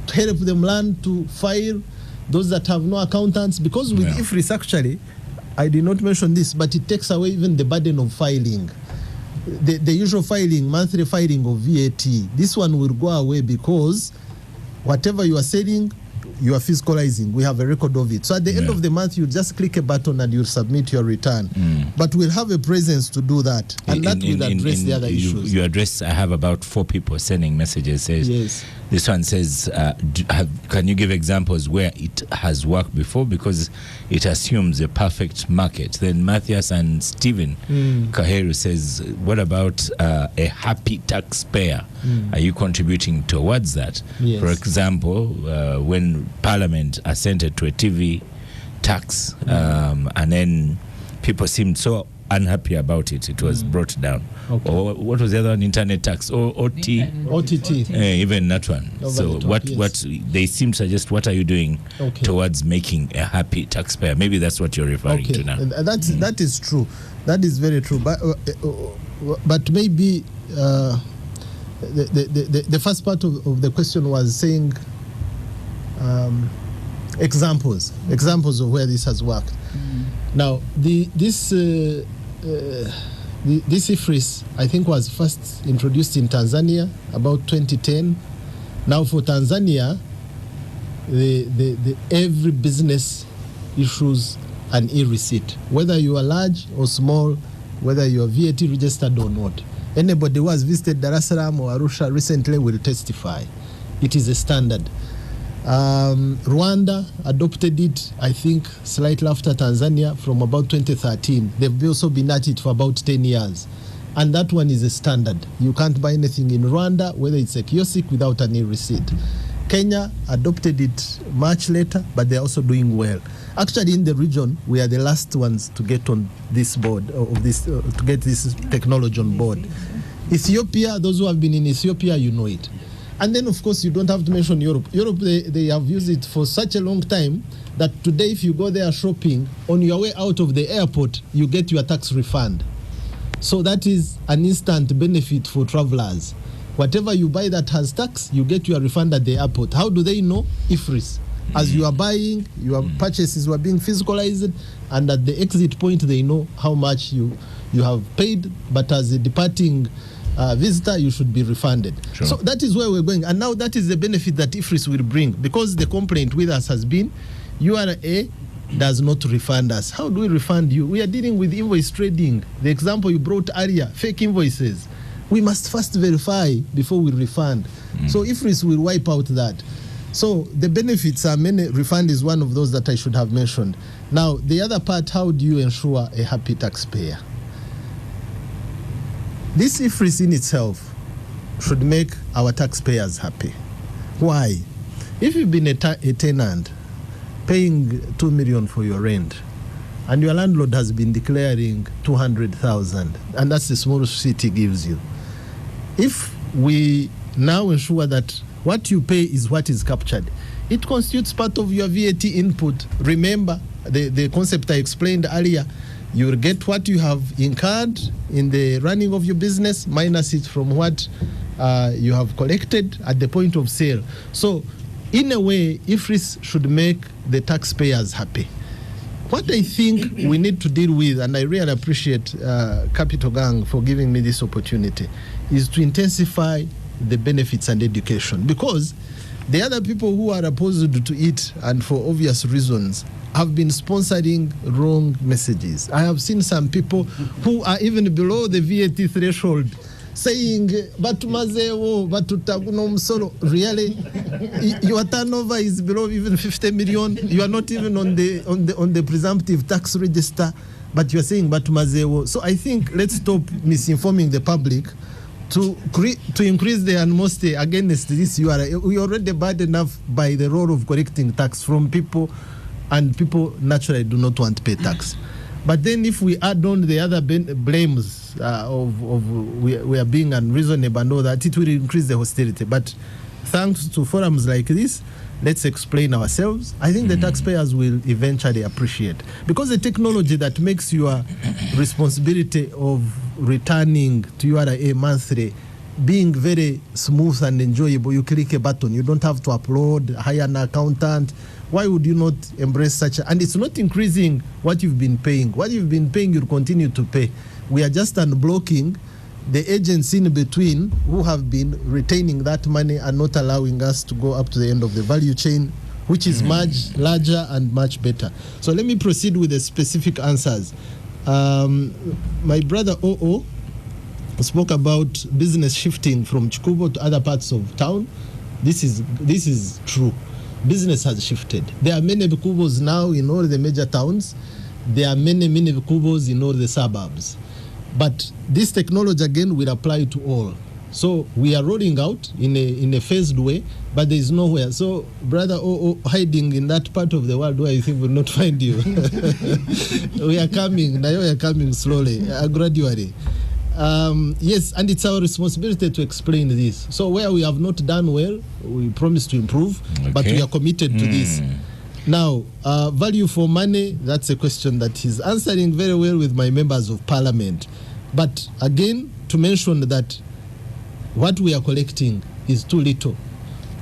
to help them learn to file, those that have no accountants, because with IFRIS actually, I did not mention this, but it takes away even the burden of filing. The usual filing, monthly filing of VAT, this one will go away, because whatever you are selling, you are fiscalizing. We have a record of it. So at the end of the month, you just click a button and you submit your return. But we'll have a presence to do that, and that will address the other issues. You address, I have about 4 people sending messages. Says, this one says, can you give examples where it has worked before? Because it assumes a perfect market. Then Matthias and Stephen Kaheru says, what about a happy taxpayer? Are you contributing towards that? Yes. For example, when Parliament assented to a TV tax, and then people seemed so unhappy about it, it was brought down. Or what was the other one? Internet tax, or OTT. Even that one. So what they seem to suggest, what are you doing towards making a happy taxpayer? Maybe that's what you're referring to now. That is true. That is very true. But but maybe the first part of the question was saying examples of where this has worked. Now, this IFRIS, I think, was first introduced in Tanzania about 2010. Now, for Tanzania, every business issues an e-receipt, whether you are large or small, whether you are VAT registered or not. Anybody who has visited Dar es Salaam or Arusha recently will testify. It is a standard. Rwanda adopted it, I think, slightly after Tanzania from about 2013. They've also been at it for about 10 years. And that one is a standard. You can't buy anything in Rwanda, whether it's a kiosk, without an e-receipt. Kenya adopted it much later, but they're also doing well. Actually, in the region, we are the last ones to get on this board, to get this technology on board. Ethiopia, those who have been in Ethiopia, you know it. And then, of course, you don't have to mention Europe. Europe, they have used it for such a long time that today, if you go there shopping, on your way out of the airport, you get your tax refund. So that is an instant benefit for travelers. Whatever you buy that has tax, you get your refund at the airport. How do they know? IFRIS. As you are buying, your purchases were being physicalized, and at the exit point, they know how much you have paid, but as a departing visitor, you should be refunded. Sure. So that is where we're going. And now that is the benefit that IFRIS will bring, because the complaint with us has been, URA does not refund us. How do we refund you? We are dealing with invoice trading. The example you brought earlier, fake invoices. We must first verify before we refund. So IFRIS will wipe out that. So the benefits are many. Refund is one of those that I should have mentioned. Now, the other part, how do you ensure a happy taxpayer? This IFRIS in itself should make our taxpayers happy. Why? If you've been a tenant paying 2 million for your rent, and your landlord has been declaring 200,000, and that's the smallest city gives you. If we now ensure that what you pay is what is captured, it constitutes part of your VAT input. Remember the concept I explained earlier. You will get what you have incurred in the running of your business, minus it from what you have collected at the point of sale. So, in a way, IFRIS should make the taxpayers happy. What I think we need to deal with, and I really appreciate Capital Gang for giving me this opportunity, is to intensify the benefits and education. Because the other people who are opposed to it, and for obvious reasons, have been sponsoring wrong messages. I have seen some people who are even below the VAT threshold saying, really, your turnover is below even 50 million. You are not even on the presumptive tax register, but you are saying Batumazewo. So I think let's stop misinforming the public to increase the animosity against this URA. We already bad enough by the role of collecting tax from people, and people naturally do not want to pay tax. But then if we add on the other blames we are being unreasonable and all that, it will increase the hostility. But thanks to forums like this, let's explain ourselves. I think the taxpayers will eventually appreciate. Because the technology that makes your responsibility of returning to URA monthly being very smooth and enjoyable, you click a button, you don't have to upload, hire an accountant. Why would you not embrace such and it's not increasing what you've been paying. What you've been paying, you'll continue to pay. We are just unblocking the agents in between who have been retaining that money and not allowing us to go up to the end of the value chain, which is much larger and much better. So let me proceed with the specific answers. My brother OO spoke about business shifting from Chikubo to other parts of town. This is true. Business has shifted. There are many Vikubos now in all the major towns. There are many Vikubos in all the suburbs. But this technology again will apply to all. So we are rolling out in a phased way, but there is nowhere. So brother hiding in that part of the world where you think will not find you. We are coming. Now we are coming slowly, gradually. Yes, and it's our responsibility to explain this. So where we have not done well, we promise to improve, but we are committed to this. Now, value for money, that's a question that he's answering very well with my members of parliament. But again, to mention that what we are collecting is too little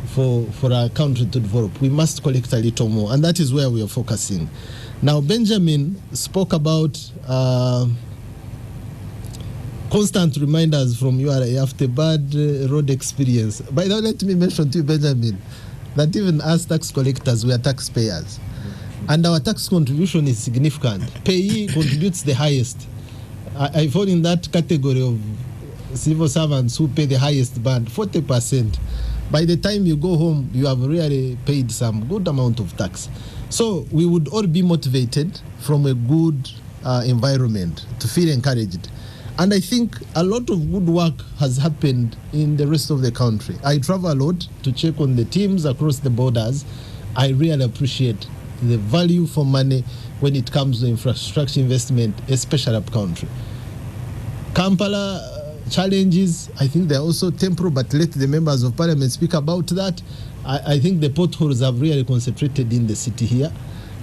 for our country to develop. We must collect a little more, and that is where we are focusing. Now, Benjamin spoke about constant reminders from URA after bad road experience. By the way, let me mention to you, Benjamin, that even as tax collectors, we are taxpayers. And our tax contribution is significant. Payee contributes the highest. I fall in that category of civil servants who pay the highest band, 40%. By the time you go home, you have really paid some good amount of tax. So we would all be motivated from a good environment to feel encouraged. And I think a lot of good work has happened in the rest of the country. I travel a lot to check on the teams across the borders. I really appreciate the value for money when it comes to infrastructure investment, especially up country. Kampala challenges, I think they're also temporal, but let the members of parliament speak about that. I think the potholes have really concentrated in the city here,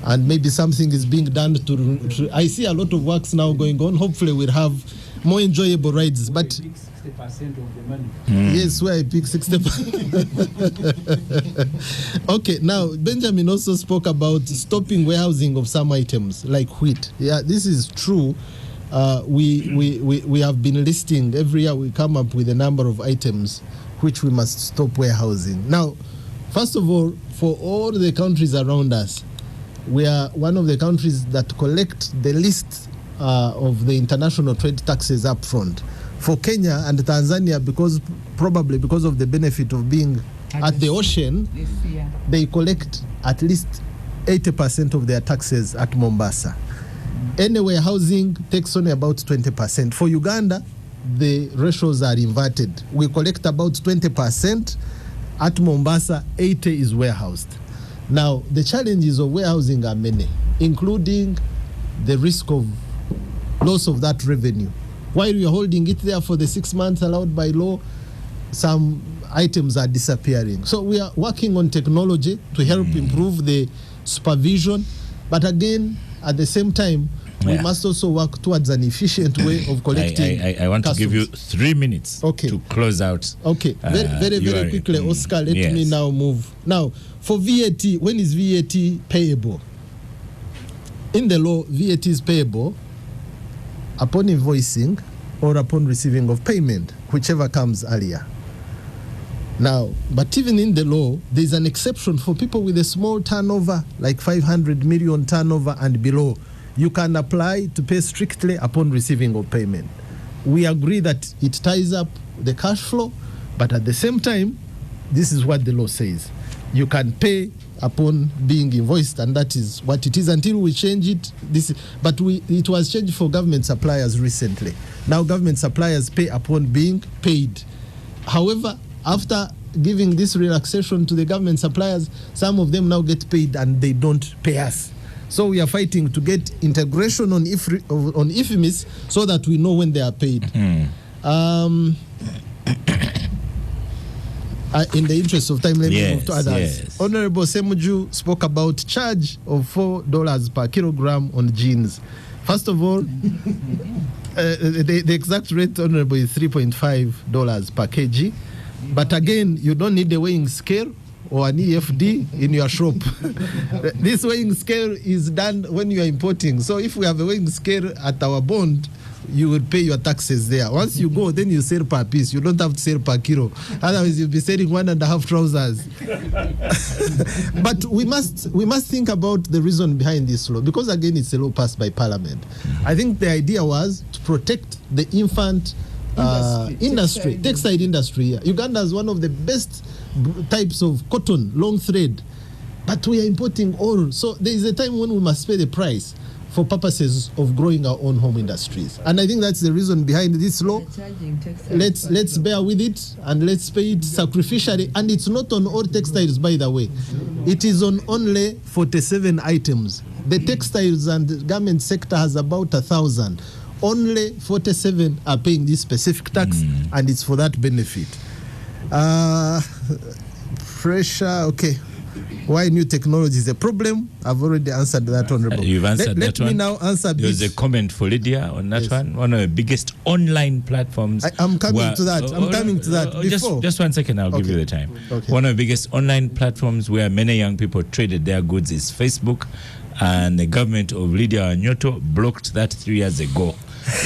and maybe something is being done to I see a lot of works now going on. Hopefully we'll have more enjoyable rides. But 60% of the money. Yes, where I pick 60%. Okay, now Benjamin also spoke about stopping warehousing of some items like wheat. Yeah, this is true. We have been listing every year. We come up with a number of items which we must stop warehousing. Now, first of all, for all the countries around us, we are one of the countries that collect the least of the international trade taxes up front. For Kenya and Tanzania, probably because of the benefit of being at the ocean, they collect at least 80% of their taxes at Mombasa. Anyway, housing takes only about 20%. For Uganda, the ratios are inverted. We collect about 20%. At Mombasa, 80% is warehoused. Now, the challenges of warehousing are many, including the risk of loss of that revenue. While we are holding it there for the 6 months allowed by law, some items are disappearing. So we are working on technology to help improve the supervision. But again, at the same time, we must also work towards an efficient way of collecting. I want to give you 3 minutes to close out. Okay, very quickly, Oscar, let me now move. Now, for VAT, when is VAT payable? In the law, VAT is payable upon invoicing or upon receiving of payment, whichever comes earlier. Now, but even in the law, there's an exception for people with a small turnover, like 500 million turnover and below. You can apply to pay strictly upon receiving of payment. We agree that it ties up the cash flow, but at the same time, this is what the law says. You can pay upon being invoiced, and that is what it is until we change it. It was changed for government suppliers recently. Now government suppliers pay upon being paid. However, after giving this relaxation to the government suppliers, some of them now get paid and they don't pay us. So we are fighting to get integration on IFMIS so that we know when they are paid. In the interest of time, let me move to others. Yes. Honorable Ssemujju spoke about charge of $4 per kilogram on jeans. First of all, the exact rate, Honorable, is $3.5 per kg. But again, you don't need a weighing scale or an EFD in your shop. This weighing scale is done when you are importing. So if we have a weighing scale at our bond, you will pay your taxes there. Once you go, then you sell per piece. You don't have to sell per kilo. Otherwise, you'll be selling 1.5 trousers. But we must think about the reason behind this law, because again, it's a law passed by Parliament. I think the idea was to protect the infant textile industry. Yeah. Uganda is one of the best types of cotton, long thread, but we are importing all. So there is a time when we must pay the price for purposes of growing our own home industries. And I think that's the reason behind this law. Let's bear with it and let's pay it sacrificially. And it's not on all textiles, by the way. It is on only 47 items. The textiles and garment sector has about 1,000. Only 47 are paying this specific tax, and it's for that benefit. Pressure, okay. why new technology is a problem, I've already answered that, Honorable. You've answered that Let one. me now answer There was a comment for Lydia on that one. One of the biggest online platforms. I'm coming to that. I'm coming to that. Before. Just 1 second, I'll give you the time. Okay. One of the biggest online platforms where many young people traded their goods is Facebook, and the government of Lydia Wanyoto blocked that 3 years ago.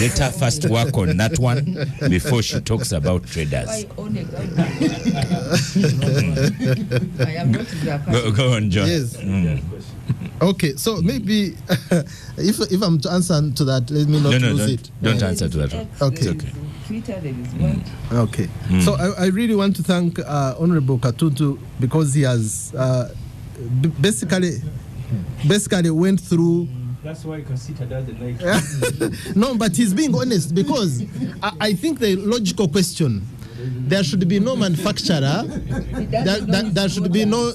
Let her first work on that one before she talks about traders. Go on, John. Yes. Okay, so maybe if I'm to answer to that, let me not lose it. Don't answer to that one. Okay. Okay. Twitter, there is one. Okay. So I really want to thank Honorable Katutu, because he has basically went through. That's why Kasita doesn't like No, but he's being honest, because I think the logical question, there should be no manufacturer, there should be no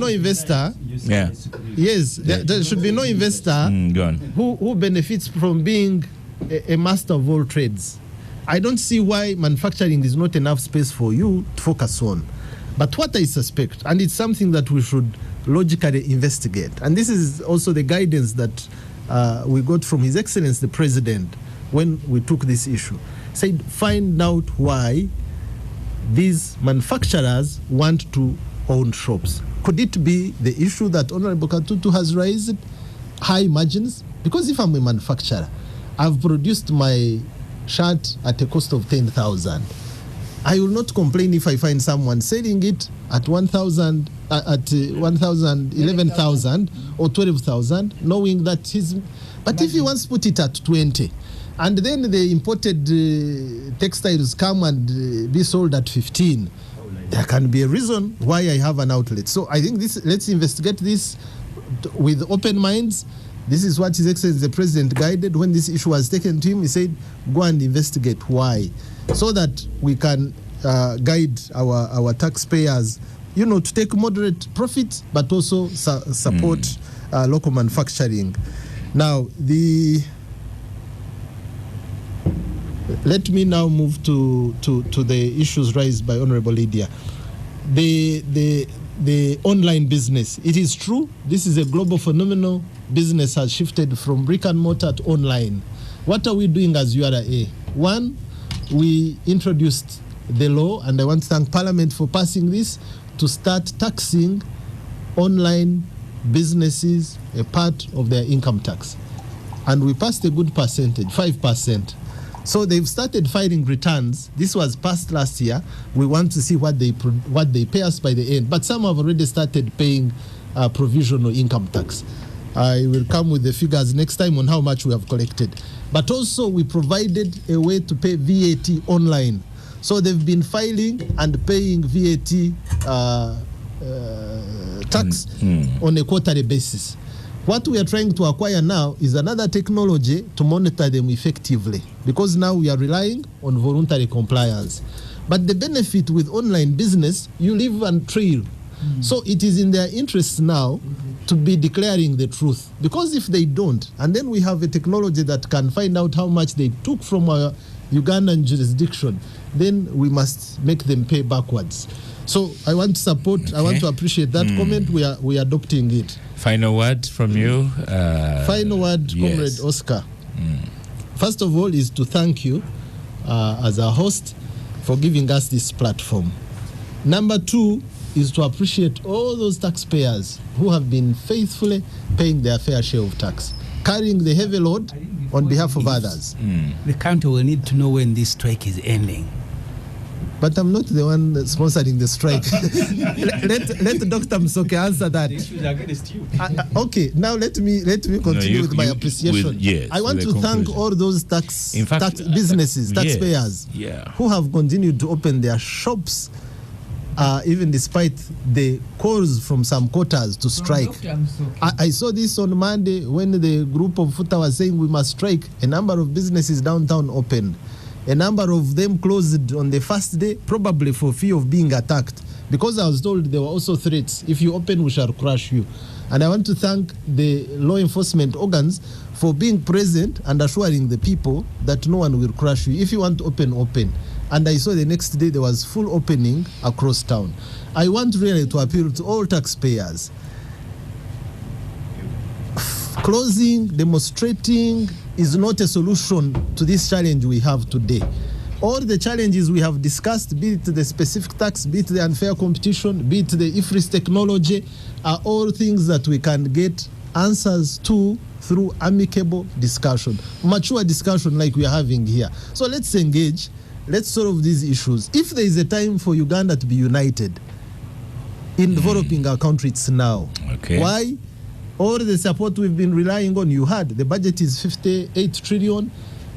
investor. Yeah. Yes, there should be no investor Go on. who benefits from being a master of all trades. I don't see why manufacturing is not enough space for you to focus on. But what I suspect, and it's something that we should logically investigate, and this is also the guidance that we got from His Excellency the President when we took this issue, said find out why these manufacturers want to own shops. Could it be the issue that Honorable Katutu has raised, high margins? Because if I'm a manufacturer, I've produced my shirt at a cost of 10,000. I will not complain if I find someone selling it at 1,000, at 1,000, 11,000 or 12,000, knowing that he's. But if he wants to put it at 20, and then the imported textiles come and be sold at 15, there can be a reason why I have an outlet. So I think this. Let's investigate this with open minds. This is what His Excellency the President guided when this issue was taken to him. He said, go and investigate why, so that we can guide our taxpayers, to take moderate profit, but also support local manufacturing. Now, let me now move to the issues raised by Honorable Lydia. The online business. It is true, this is a global phenomenon. Business has shifted from brick and mortar to online. What are we doing as URA? One, we introduced the law, and I want to thank Parliament for passing this, to start taxing online businesses a part of their income tax. And we passed a good percentage, 5%. So they've started filing returns. This was passed last year. We want to see what they pay us by the end. But some have already started paying provisional income tax. I will come with the figures next time on how much we have collected. But also we provided a way to pay VAT online. So they've been filing and paying VAT tax on a quarterly basis. What we are trying to acquire now is another technology to monitor them effectively, because now we are relying on voluntary compliance. But the benefit with online business, you leave a trail. So it is in their interest now to be declaring the truth, because if they don't, and then we have a technology that can find out how much they took from our Ugandan jurisdiction, then we must make them pay backwards. So I want to support, I want to appreciate that comment. We are adopting it. Final word from you. Final word, Comrade Oscar. First of all is to thank you as a host for giving us this platform. Number two is to appreciate all those taxpayers who have been faithfully paying their fair share of tax, carrying the heavy load on behalf of others. The country will need to know when this strike is ending. But I'm not the one sponsoring the strike. let Dr. Msoke answer that. The issues are against you. Okay, now let me continue with my appreciation. I want to thank all those businesses, taxpayers, who have continued to open their shops, even despite the calls from some quarters to strike. I saw this on Monday when the group of Futa was saying we must strike. A number of businesses downtown opened. A number of them closed on the first day, probably for fear of being attacked. Because I was told there were also threats. If you open, we shall crush you. And I want to thank the law enforcement organs for being present and assuring the people that no one will crush you. If you want to open, open. and I saw the next day there was full opening across town. I want really to appeal to all taxpayers. Closing, demonstrating is not a solution to this challenge we have today. All the challenges we have discussed, be it the specific tax, be it the unfair competition, be it the IFRIS technology, are all things that we can get answers to through amicable discussion, mature discussion like we are having here. So let's engage, let's solve these issues. If there is a time for Uganda to be united in developing our country, it's now. Okay. Why? All the support we've been relying on, you had. The budget is 58 trillion.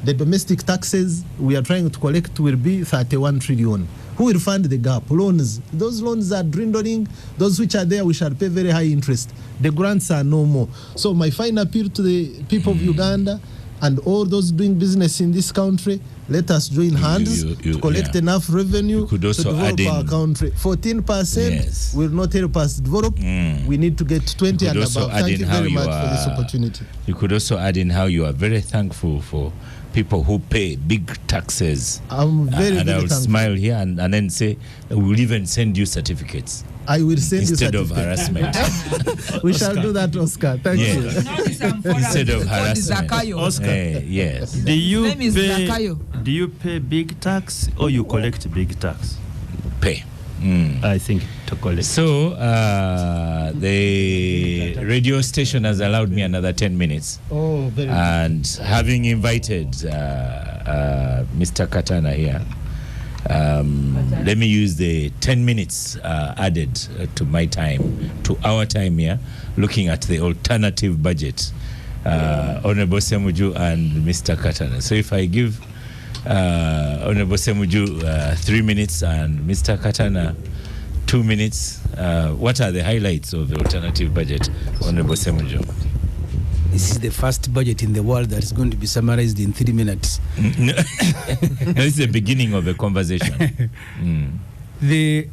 The domestic taxes we are trying to collect will be 31 trillion. Who will fund the gap? Loans. Those loans are dwindling. Those which are there, we shall pay very high interest. The grants are no more. So my final appeal to the people of Uganda and all those doing business in this country, let us join hands to collect enough revenue to develop our country. 14% will not help us develop. We need to get 20 and above. Thank you very much for this opportunity. You could also add in how you are very thankful for people who pay big taxes. I'm very, and very I will thankful. smile here and then say, we'll even send you certificates. I will send instead you of harassment. We shall do that, Oscar. Thank you. Instead of harassment. Oscar, yes. Do you pay big tax or you collect big tax? Pay. I think to collect. So the radio station has allowed me another 10 minutes. Oh, very and having invited Mr. Katana here, let me use the 10 minutes added to my time, to our time here, looking at the alternative budget. Honorable Ssemujju and Mr. Katana. So if I give Honorable Ssemujju 3 minutes and Mr. Katana 2 minutes, what are the highlights of the alternative budget, Honorable Ssemujju? This is the first budget in the world that is going to be summarized in 3 minutes. No, this is the beginning of a conversation. The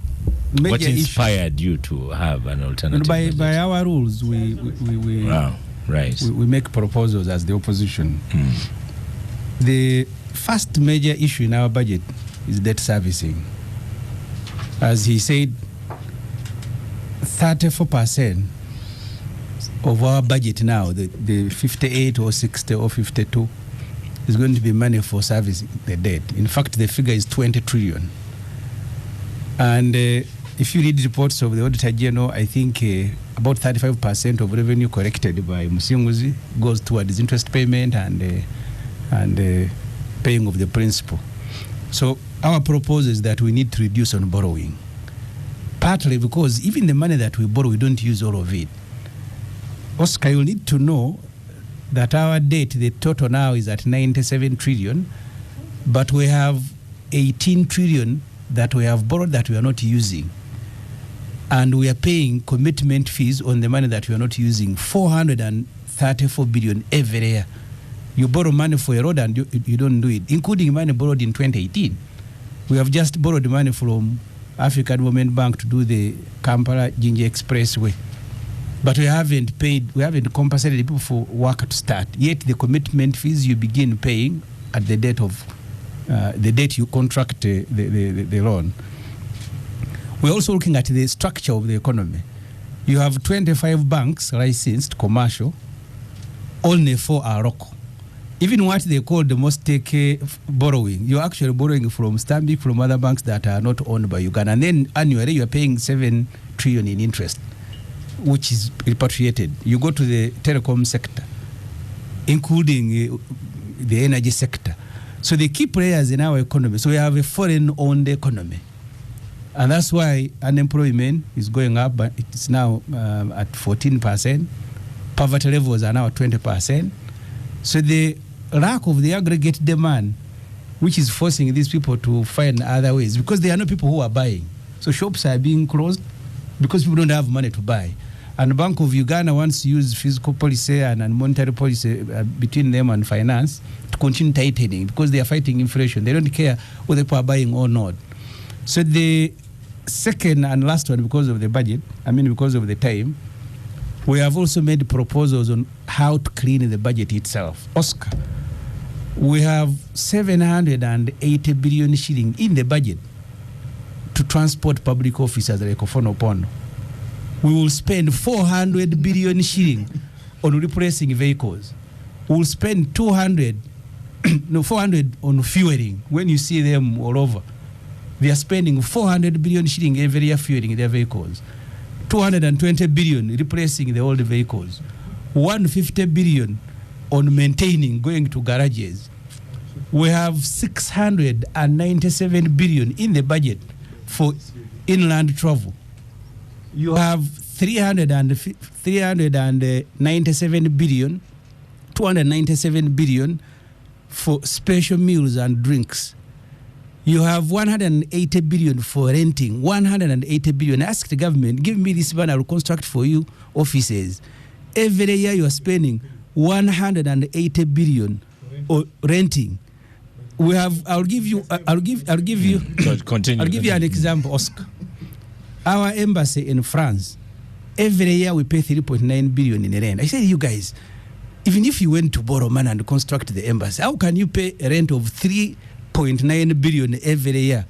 major what inspired you to have an alternative budget? By our rules, we make proposals as the opposition. The first major issue in our budget is debt servicing. As he said, 34% of our budget now, the 58 or 60 or 52, is going to be money for servicing the debt. In fact, the figure is 20 trillion. And if you read reports of the Auditor General, I think about 35% of revenue collected by Musinguzi goes towards interest payment and paying of the principal. So our proposal is that we need to reduce on borrowing, partly because even the money that we borrow, we don't use all of it. Oscar, you need to know that our debt, the total now is at 97 trillion, but we have 18 trillion that we have borrowed that we are not using. And we are paying commitment fees on the money that we are not using, 434 billion every year. You borrow money for a road and you don't do it, including money borrowed in 2018. We have just borrowed money from African Development Bank to do the Kampala-Jinja Expressway. But we haven't compensated people for work to start. Yet the commitment fees you begin paying at the date of the date you contract the loan. We're also looking at the structure of the economy. You have 25 banks licensed commercial, only 4 are local. Even what they call the most borrowing, you're actually borrowing from Stanbic, from other banks that are not owned by Uganda. And then annually you're paying 7 trillion in interest, which is repatriated. You go to the telecom sector, including the energy sector. So the key players in our economy, so we have a foreign-owned economy. And that's why unemployment is going up, but it's now at 14%. Poverty levels are now at 20%. So the lack of the aggregate demand, which is forcing these people to find other ways, because there are no people who are buying. So shops are being closed because people don't have money to buy. And the Bank of Uganda wants to use fiscal policy and monetary policy between them and finance to continue tightening because they are fighting inflation. They don't care whether people are buying or not. So the second and last one, because of the budget, because of the time, we have also made proposals on how to clean the budget itself. Oscar, We have 780 billion shilling in the budget to transport public officers like Ofono Pondo. We will spend 400 billion shilling on replacing vehicles. We will spend 400 on fueling. When you see them all over, they are spending 400 billion shilling every year fueling their vehicles. 220 billion replacing the old vehicles. 150 billion on maintaining, going to garages. We have 697 billion in the budget for inland travel. You have 397 billion, 297 billion for special meals and drinks. You have 180 billion for renting, 180 billion. Ask the government, give me this money, I will construct for you offices. Every year you are spending 180 billion on renting. We have. I'll give you an example, Oscar. Our embassy in France, every year we pay 3.9 billion in rent. I said, you guys, even if you went to borrow money and construct the embassy, how can you pay a rent of 3.9 billion every year?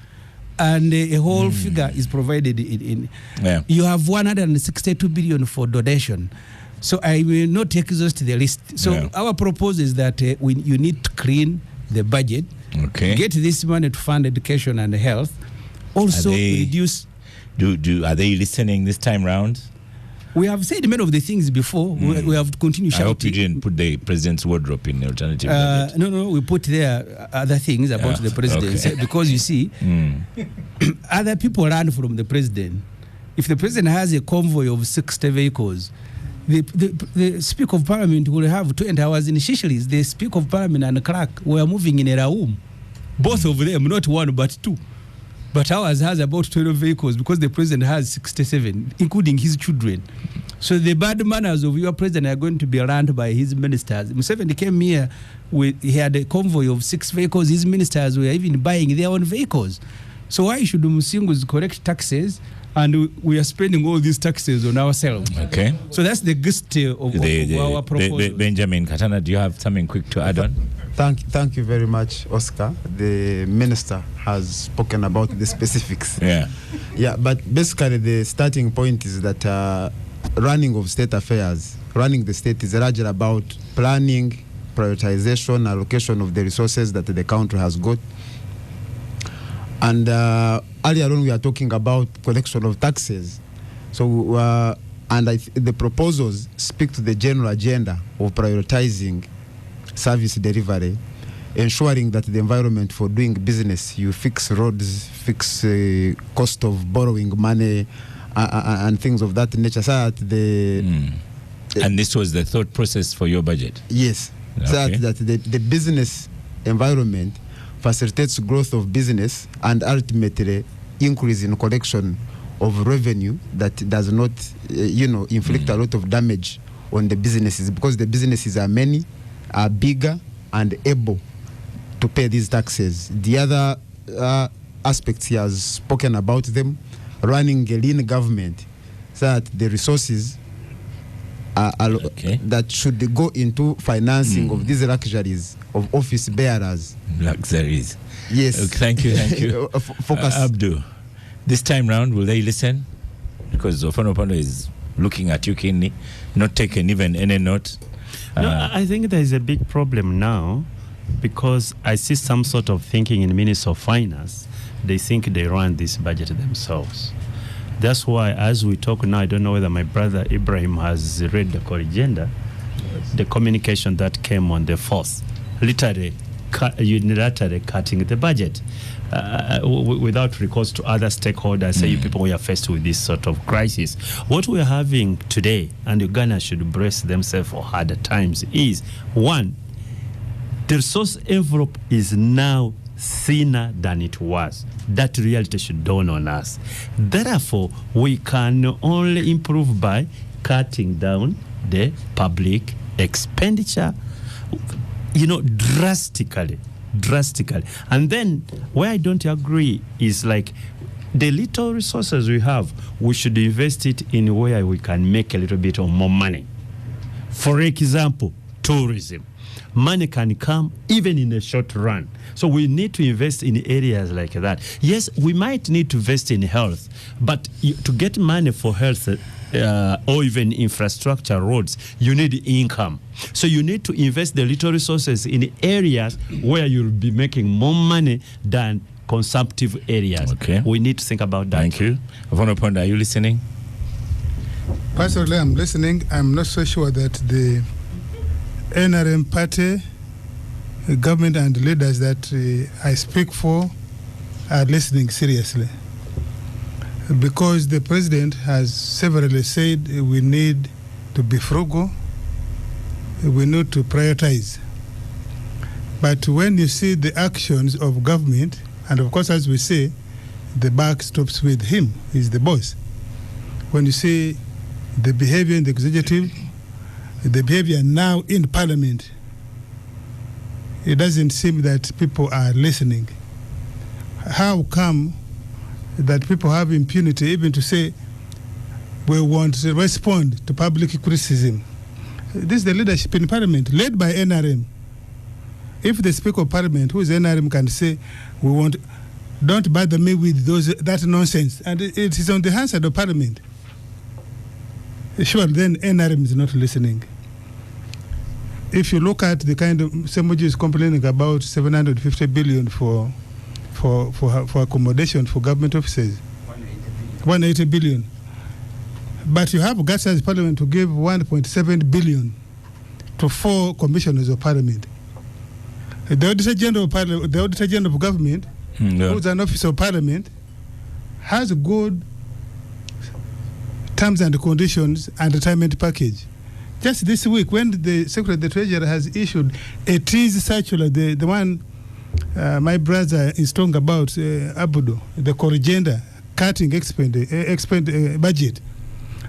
And a whole figure is provided in. Yeah. You have 162 billion for donation. So I will not exhaust the list. So our proposal is that you need to clean the budget, get this money to fund education and health, also reduce. Are they listening this time round? We have said many of the things before. We have to continue shouting. I hope you didn't put the president's wardrobe in the alternative budget. No, we put there other things about the president. Because you see, other people run from the president. If the president has a convoy of 60 vehicles, the Speaker of Parliament will have 20 hours in Seychelles. The Speaker of Parliament and Clark were moving in a room. Both of them, not one but two. But ours has about 12 vehicles because the president has 67, including his children. So the bad manners of your president are going to be run by his ministers. Museveni came here, he had a convoy of 6 vehicles. His ministers were even buying their own vehicles. So why should Musinguzi collect taxes and we are spending all these taxes on ourselves? Okay. So that's the gist of our proposal. Benjamin Katana, do you have something quick to add on? Thank you very much, Oscar. The minister has spoken about the specifics. Yeah, but basically the starting point is that running of state affairs, running the state is largely about planning, prioritization, allocation of the resources that the country has got. And earlier on we are talking about collection of taxes. So, the proposals speak to the general agenda of prioritizing service delivery, ensuring that the environment for doing business, you fix roads, fix cost of borrowing money, and things of that nature. So that and this was the thought process for your budget? Yes. Okay. So that the business environment facilitates growth of business and ultimately increase in collection of revenue that does not, inflict a lot of damage on the businesses, because the businesses are many, are bigger and able to pay these taxes. The other aspects he has spoken about them, running a lean government, so that the resources that should go into financing of these luxuries of office bearers. Luxuries. Yes. Thank you. Focus. Abdu, this time round, will they listen? Because Ofono Pondo is looking at you keenly, not taking even any note. No, I think there is a big problem now, because I see some sort of thinking in Ministry of Finance. They think they run this budget themselves. That's why, as we talk now, I don't know whether my brother Ibrahim has read the agenda, the communication that came on the 4th, literally unilaterally cutting the budget without recourse to other stakeholders. Say, you people, we are faced with this sort of crisis. What we're having today, and Uganda should brace themselves for harder times, is one, the resource envelope is now thinner than it was. That reality should dawn on us. Therefore, we can only improve by cutting down the public expenditure, drastically. And then where I don't agree is like the little resources we have, we should invest it in where we can make a little bit of more money. For example, tourism. money can come even in the short run. So we need to invest in areas like that. Yes, we might need to invest in health, but to get money for health or even infrastructure, roads, you need income. So you need to invest the little resources in areas where you'll be making more money than consumptive areas. Okay. We need to think about that. Thank you. Honorable Ponda, are you listening? Personally, I'm listening. I'm not so sure that the NRM party, government and leaders that I speak for are listening seriously. Because the president has severally said we need to be frugal, we need to prioritize. But when you see the actions of government, and of course, as we say, the buck stops with him, he's the boss. When you see the behavior in the executive, the behavior now in parliament, it doesn't seem that people are listening. How come that people have impunity even to say we want to respond to public criticism? This is the leadership in parliament, led by NRM. If the Speaker of Parliament, who is NRM, can say, don't bother me with that nonsense, and it is on the hands of the Parliament, sure, then NRM is not listening. If you look at the kind of Ssemujju is complaining about 750 billion for accommodation for government offices, 180 billion. But you have guts as Parliament to give 1.7 billion to 4 commissioners of Parliament. The Auditor General of Government, who is an officer of Parliament, has good terms and conditions and retirement package. Just this week, when the Secretary of the Treasury has issued a tease circular, the one my brother is talking about, Abudo, the corrigenda, cutting budget,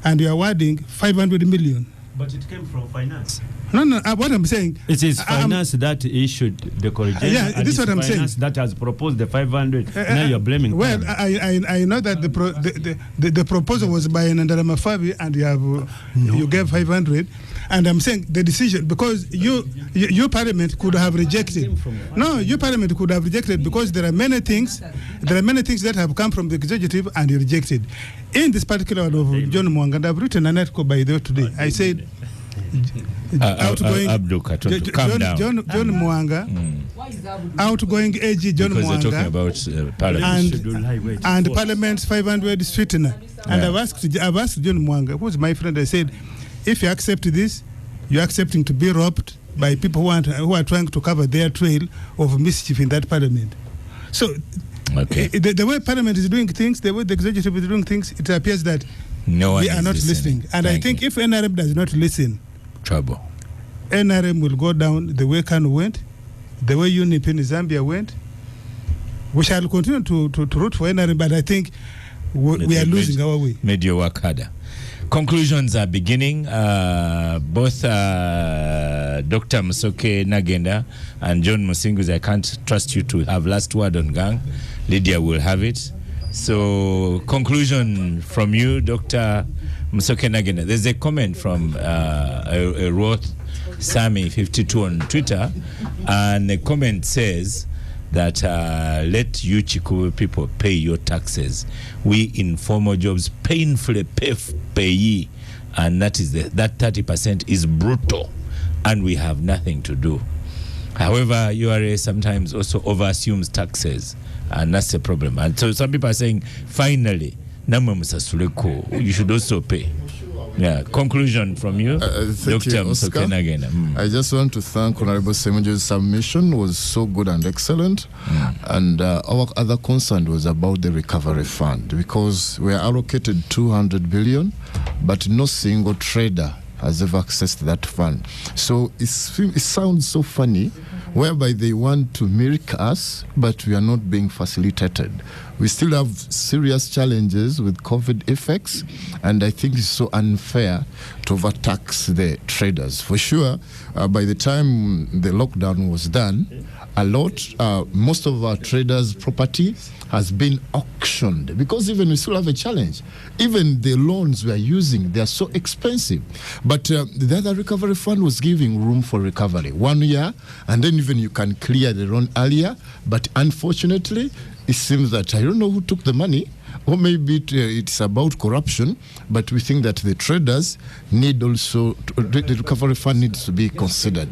and you are awarding 500 million. But it came from finance. No, what I'm saying... It is finance that issued the corrigenda. Yeah, this is what I'm saying. Finance that has proposed the 500. Now you're blaming. Well, I know that the proposal was by Nandara Fabi, and you gave 500. And I'm saying the decision, because your parliament could have rejected. No, your parliament could have rejected, because there are many things that have come from the executive and you rejected. In this particular one of John Mwanga, I've written an article by the way today. I said, outgoing John Mwanga, outgoing AG John because Mwanga, they're talking about parliament and Parliament's 500 sweetener. And I've asked John Mwanga, who's my friend, I said, if you accept this, you're accepting to be robbed by people who are trying to cover their trail of mischief in that Parliament. So, the way Parliament is doing things, the way the executive is doing things, it appears that we are not listening. And I think if NRM does not listen, trouble. NRM will go down the way Kanu went, the way UNIP in Zambia went. We shall continue to root for NRM, but I think we are losing our way. Made your work harder. Conclusions are beginning. Both Dr. Musoke Nagenda and John Musinguzi, I can't trust you to have last word on gang. Lydia will have it. So, conclusion from you, Dr. Musoke Nagenda. There's a comment from a Roth Sami 52 on Twitter, and the comment says that let you Chikubu people pay your taxes. We informal jobs painfully pay, and that 30% is brutal, and we have nothing to do. However, URA sometimes also overassumes taxes, and that's a problem. And so some people are saying, finally, you should also pay. Yeah, conclusion from you, Dr. Musoke Nagenda. I just want to thank Honorable Ssemujju's submission. Was so good and excellent. And our other concern was about the recovery fund, because we are allocated 200 billion, but no single trader has ever accessed that fund. So it sounds so funny, whereby they want to milk us, but we are not being facilitated. We still have serious challenges with COVID effects, and I think it's so unfair to overtax the traders. For sure, by the time the lockdown was done, most of our traders' property has been auctioned, because even we still have a challenge. Even the loans we are using, they are so expensive. But the other recovery fund was giving room for recovery 1 year, and then even you can clear the loan earlier. But unfortunately, it seems that I don't know who took the money, or maybe it's about corruption, but we think that the traders need also, the recovery fund needs to be considered.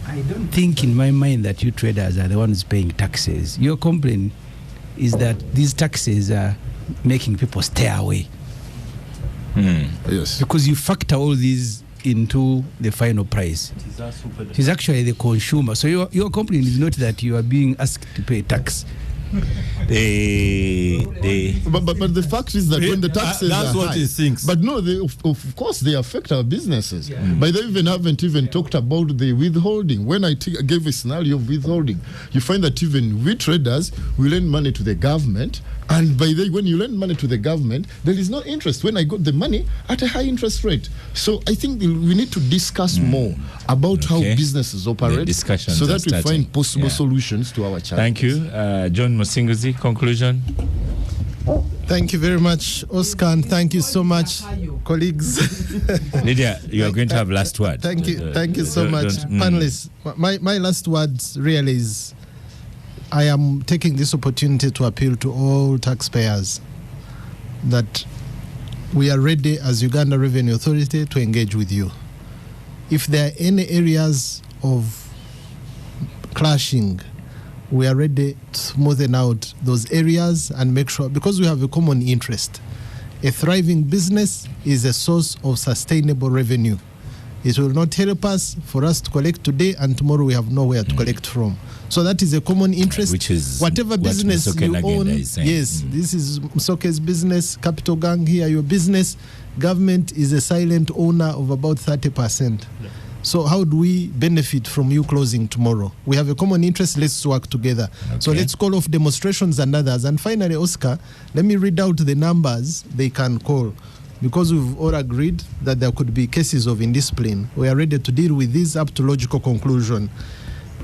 I don't think in my mind that you traders are the ones paying taxes. Your complaint is that these taxes are making people stay away. Yes. Because you factor all these into the final price. It is actually the consumer. So your complaint is not that you are being asked to pay tax. But the fact is that when the taxes that's are what high, he thinks. But no, of course they affect our businesses. But they haven't even talked about the withholding. When I gave a scenario of withholding, you find that even we traders, we lend money to the government, and when you lend money to the government, there is no interest. When I got the money at a high interest rate, so I think we need to discuss more about how businesses operate, so that we find possible solutions to our challenges. Thank you, John Musinguzi. Conclusion. Thank you very much, Oscar, and thank you so much, colleagues. Lydia, you are going to have last word. Thank you so much, panelists. My last words really is, I am taking this opportunity to appeal to all taxpayers that we are ready as Uganda Revenue Authority to engage with you. If there are any areas of clashing, we are ready to smoothen out those areas and make sure, because we have a common interest. A thriving business is a source of sustainable revenue. It will not help us for us to collect today and tomorrow we have nowhere to collect from. So that is a common interest. Which is whatever business you own. Yes, this is Musoke's business, Capital Gang here, your business. Government is a silent owner of about 30%. So how do we benefit from you closing tomorrow? We have a common interest. Let's work together. So let's call off demonstrations and others. And finally, Oscar, let me read out the numbers they can call, because we've all agreed that there could be cases of indiscipline. We are ready to deal with this up to logical conclusion.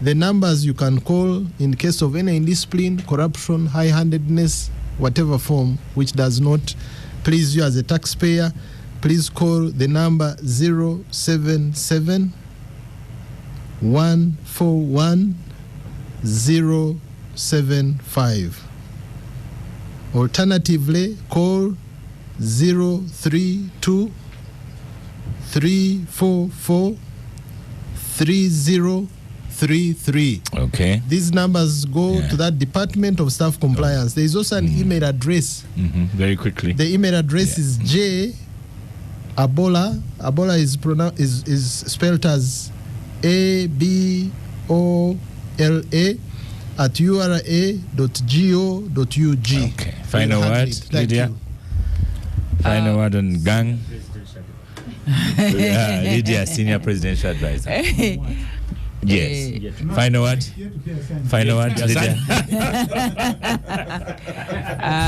The numbers you can call in case of any indiscipline, corruption, high-handedness, whatever form, which does not please you as a taxpayer, please call the number 077 141 075. Alternatively, call 032 344 3033. Okay. These numbers go to that Department of Staff Compliance. There is also an email address. Very quickly. The email address is Abola. Abola is spelled as ABOLA at ura.go.ug. Okay. Final word, Lydia. Final word on gang. Lydia, Senior Presidential Advisor. Yes. Final word. Final word, Lydia.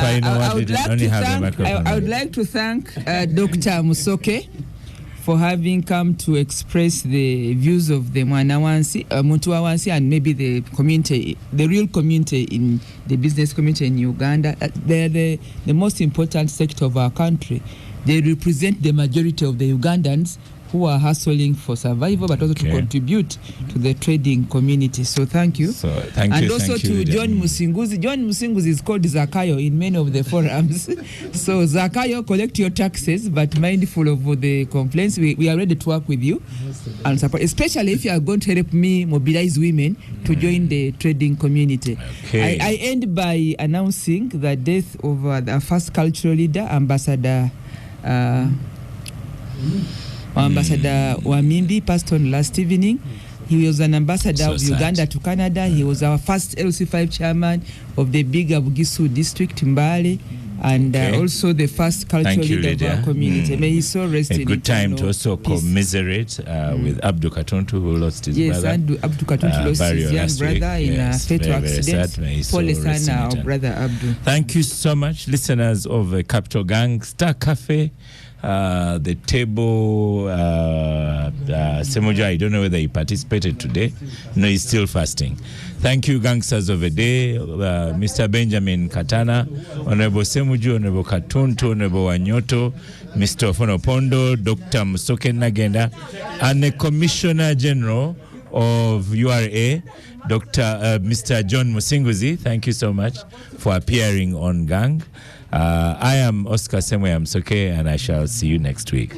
Final word, Lydia. I would like to thank Dr. Musoke for having come to express the views of the Mwanawansi, Mutuawansi, and maybe the community, the real community in the business community in Uganda. They're the most important sector of our country. They represent the majority of the Ugandans who are hustling for survival, but also to contribute to the trading community. So thank you. And also to John Musinguzi. John Musinguzi is called Zakayo in many of the forums. So Zakayo, collect your taxes, but mindful of the complaints. We are ready to work with you and support, especially if you are going to help me mobilize women to join the trading community. I end by announcing the death of our first cultural leader, Ambassador Wamimbi passed on last evening. He was an ambassador of Uganda to Canada. He was our first LC5 chairman of the big Abugisu district, Mbale. and Okay. also the first cultural Thank you, leader of Lydia. our community. May his soul rest A in good time to eternal also peace. commiserate with Abdul Katuntu, who lost his Yes, brother. and Abdul Katuntu lost burial his young last week. brother in Yes, a fatal very, very accident. sad. May his soul Pole rest in sana, our eternity. brother Abdul. Thank you so much, listeners of Capital Gang, Star Cafe, the table. Ssemujju, I don't know whether he participated today. No, he's still fasting. Thank you, gangsters of the day, Mr. Benjamin Katana, Honorable Ssemujju, Honorable Katuntu, Honorable Wanyoto, Mr. Fonopondo, Dr. Musoke Nagenda, and the Commissioner General of URA, Mr. John Musinguzi. Thank you so much for appearing on Gang. I am Oscar Semwe Msoke, and I shall see you next week.